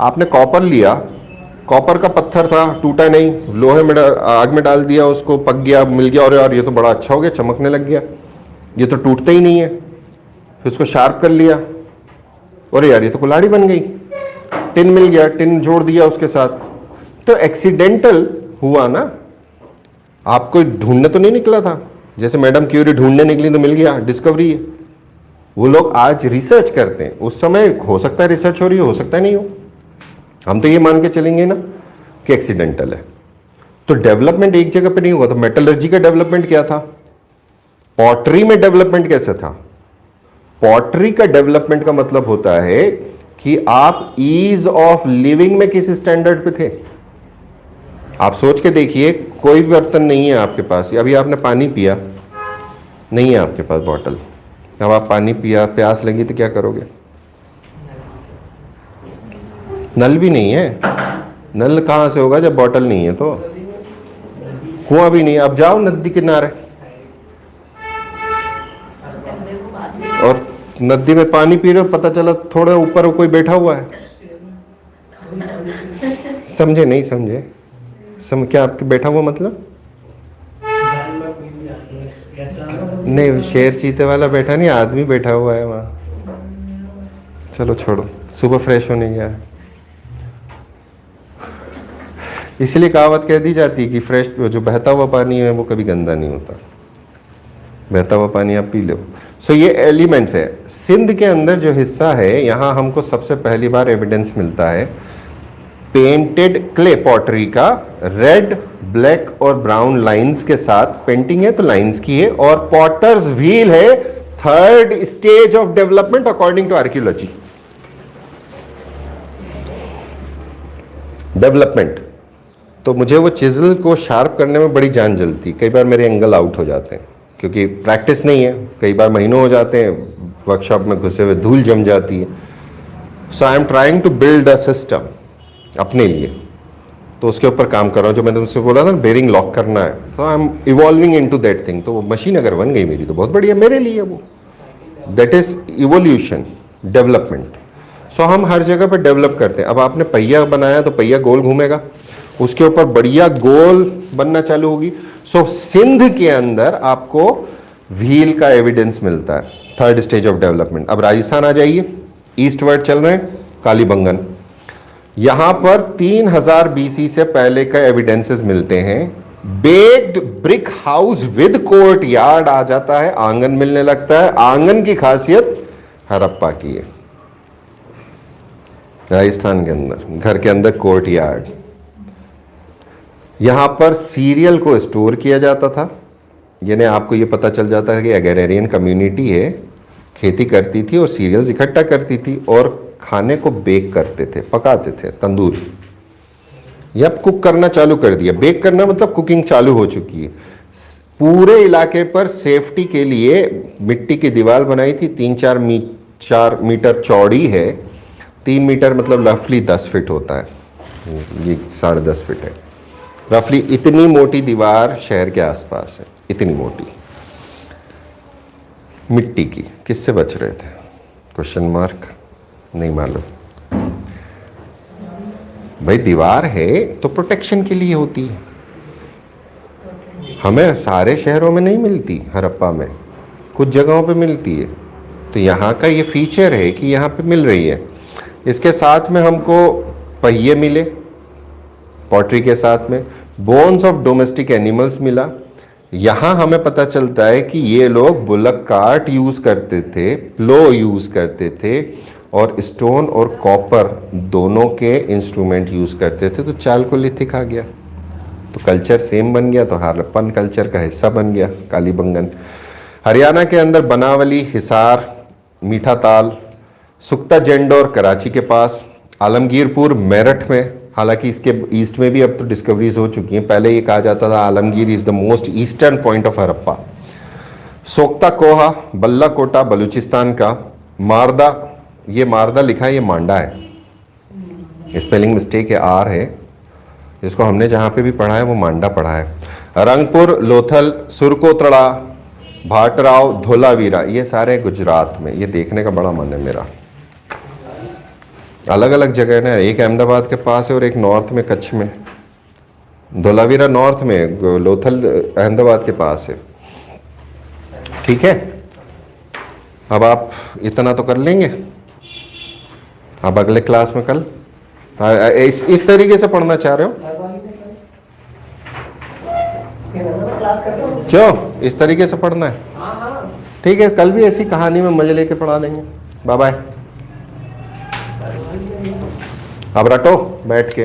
आपने कॉपर लिया, कॉपर का पत्थर था, टूटा नहीं, लोहे में आग में डाल दिया, उसको पक गया, मिल गया, और यार ये तो बड़ा अच्छा हो गया, चमकने लग गया, ये तो टूटता ही नहीं है। फिर उसको शार्प कर लिया, और यार ये तो कुल्हाड़ी बन गई। टिन मिल गया, टिन जोड़ दिया उसके साथ। तो एक्सीडेंटल हुआ ना, आपको ढूंढने तो नहीं निकला था। जैसे मैडम क्यूरी ढूंढने निकली तो मिल गया, डिस्कवरी है। वो लोग आज रिसर्च करते हैं, उस समय हो सकता है रिसर्च हो रही हो सकता है नहीं हो। हम तो ये मान के चलेंगे ना कि एक्सीडेंटल है। तो डेवलपमेंट एक जगह पे नहीं हुआ। तो मेटलर्जी का डेवलपमेंट क्या था? पॉटरी में डेवलपमेंट कैसे था? पॉटरी का डेवलपमेंट का मतलब होता है कि आप ईज ऑफ लिविंग में किस स्टैंडर्ड पे थे। आप सोच के देखिए, कोई बर्तन नहीं है आपके पास, अभी आपने पानी पिया, नहीं है आपके पास बॉटल, अब आप पानी पिया, प्यास लगी तो क्या करोगे? नल भी नहीं है, नल कहाँ से होगा जब बॉटल नहीं है? तो कुआं भी नहीं है, अब जाओ नदी किनारे, और नदी में पानी पी रहे हो, पता चला थोड़ा ऊपर कोई बैठा हुआ है। समझे नहीं समझे? क्या आपके बैठा हुआ मतलब? नहीं, शेर चीते वाला बैठा नहीं, आदमी बैठा हुआ है वहां। चलो छोड़ो, सुबह फ्रेश होने गया है। इसलिए कहावत कह दी जाती है कि फ्रेश जो बहता हुआ पानी है वो कभी गंदा नहीं होता। बहता हुआ पानी आप पी लो। सो ये एलिमेंट्स है। सिंध के अंदर जो हिस्सा है, यहाँ हमको सबसे पहली बार एविडेंस मिलता है पेंटेड क्ले पॉटरी का। रेड, ब्लैक और ब्राउन लाइंस के साथ पेंटिंग है, तो लाइंस की है, और पॉटर्स व्हील है third stage of development according to archaeology. Development. तो मुझे वो चिजल को शार्प करने में बड़ी जान जलती, कई बार मेरे एंगल आउट हो जाते हैं क्योंकि प्रैक्टिस नहीं है, कई बार महीनों हो जाते हैं वर्कशॉप में घुसे हुए, धूल जम जाती है। So I am trying to build a system अपने लिए, तो उसके ऊपर काम कर रहा हूँ। जो मैंने तुमसे बोला था ना, बेरिंग लॉक करना है, तो I am evolving into that thing. तो वो मशीन अगर बन गई मेरी तो बहुत बढ़िया मेरे लिए, वो दैट इज इवोल्यूशन, डेवलपमेंट। सो हम हर जगह पर डेवलप करते हैं। अब आपने पहिया बनाया तो पहिया गोल घूमेगा, उसके ऊपर बढ़िया गोल बनना चालू होगी। सो सिंध के अंदर आपको व्हील का एविडेंस मिलता है, थर्ड स्टेज ऑफ डेवलपमेंट। अब राजस्थान आ जाइए, ईस्टवर्ड चल रहे हैं, कालीबंगन। यहां पर 3000 बीसी से पहले का एविडेंसेस मिलते हैं। Baked brick house with courtyard आ जाता है, आंगन मिलने लगता है। आंगन की खासियत हड़प्पा की है, राजस्थान के अंदर घर के अंदर कोर्ट यार्ड। यहां पर सीरियल को स्टोर किया जाता था, यानी आपको यह पता चल जाता है कि एग्रेरियन कम्युनिटी है, खेती करती थी और सीरियल्स इकट्ठा करती थी और खाने को बेक करते थे, पकाते थे तंदूर। या कुक करना चालू कर दिया। बेक करना मतलब कुकिंग चालू हो चुकी है। पूरे इलाके पर सेफ्टी के लिए मिट्टी की दीवार बनाई थी, 4 मीटर चौड़ी है, 3 मीटर मतलब रफली 10 फीट होता है, ये 10.5 फीट है रफली। इतनी मोटी दीवार शहर के आसपास है, इतनी मोटी मिट्टी की। किससे बच रहे थे? क्वेश्चन मार्क, नहीं मालूम। भाई दीवार है तो प्रोटेक्शन के लिए होती है, हमें सारे शहरों में नहीं मिलती, हड़प्पा में कुछ जगहों पे मिलती है। तो यहाँ का ये फीचर है कि यहाँ पे मिल रही है। इसके साथ में हमको पहिए मिले, पॉटरी के साथ में बोन्स ऑफ डोमेस्टिक एनिमल्स मिला। यहाँ हमें पता चलता है कि ये लोग बुलक कार्ट यूज करते थे, प्लो यूज करते थे और स्टोन और कॉपर दोनों के इंस्ट्रूमेंट यूज करते थे। तो चालकोलिथिक आ गया, तो कल्चर सेम बन गया, तो हड़प्पन कल्चर का हिस्सा बन गया कालीबंगन। हरियाणा के अंदर बनावली, हिसार, मीठा ताल, सुक्ता जेंडोर कराची के पास, आलमगीरपुर मेरठ में। हालांकि इसके ईस्ट में भी अब तो डिस्कवरीज हो चुकी हैं, पहले ये कहा जाता था Alamgir is the most eastern point of Harappa. सोक्ता कोहा, बल्ला कोटा बलूचिस्तान का, मारदा, ये मारदा लिखा है, ये मांडा है, स्पेलिंग मिस्टेक है, आर है। इसको हमने जहाँ पे भी पढ़ा है वो मांडा पढ़ा है। रंगपुर, लोथल, सुरकोतड़ा, भाटराव, धोलावीरा, ये सारे गुजरात में। ये देखने का बड़ा मन है मेरा। अलग अलग जगह ना, एक अहमदाबाद के पास है और एक नॉर्थ में कच्छ में। धोलावीरा नॉर्थ में, लोथल अहमदाबाद के पास है। ठीक है, अब आप इतना तो कर लेंगे। अब अगले क्लास में कल इस तरीके से पढ़ना चाह रहे हो? क्लास कर रहे हो? क्यों इस तरीके से पढ़ना है? ठीक है, कल भी ऐसी कहानी में मजे लेके पढ़ा देंगे। Bye bye. अब रटो बैठ के।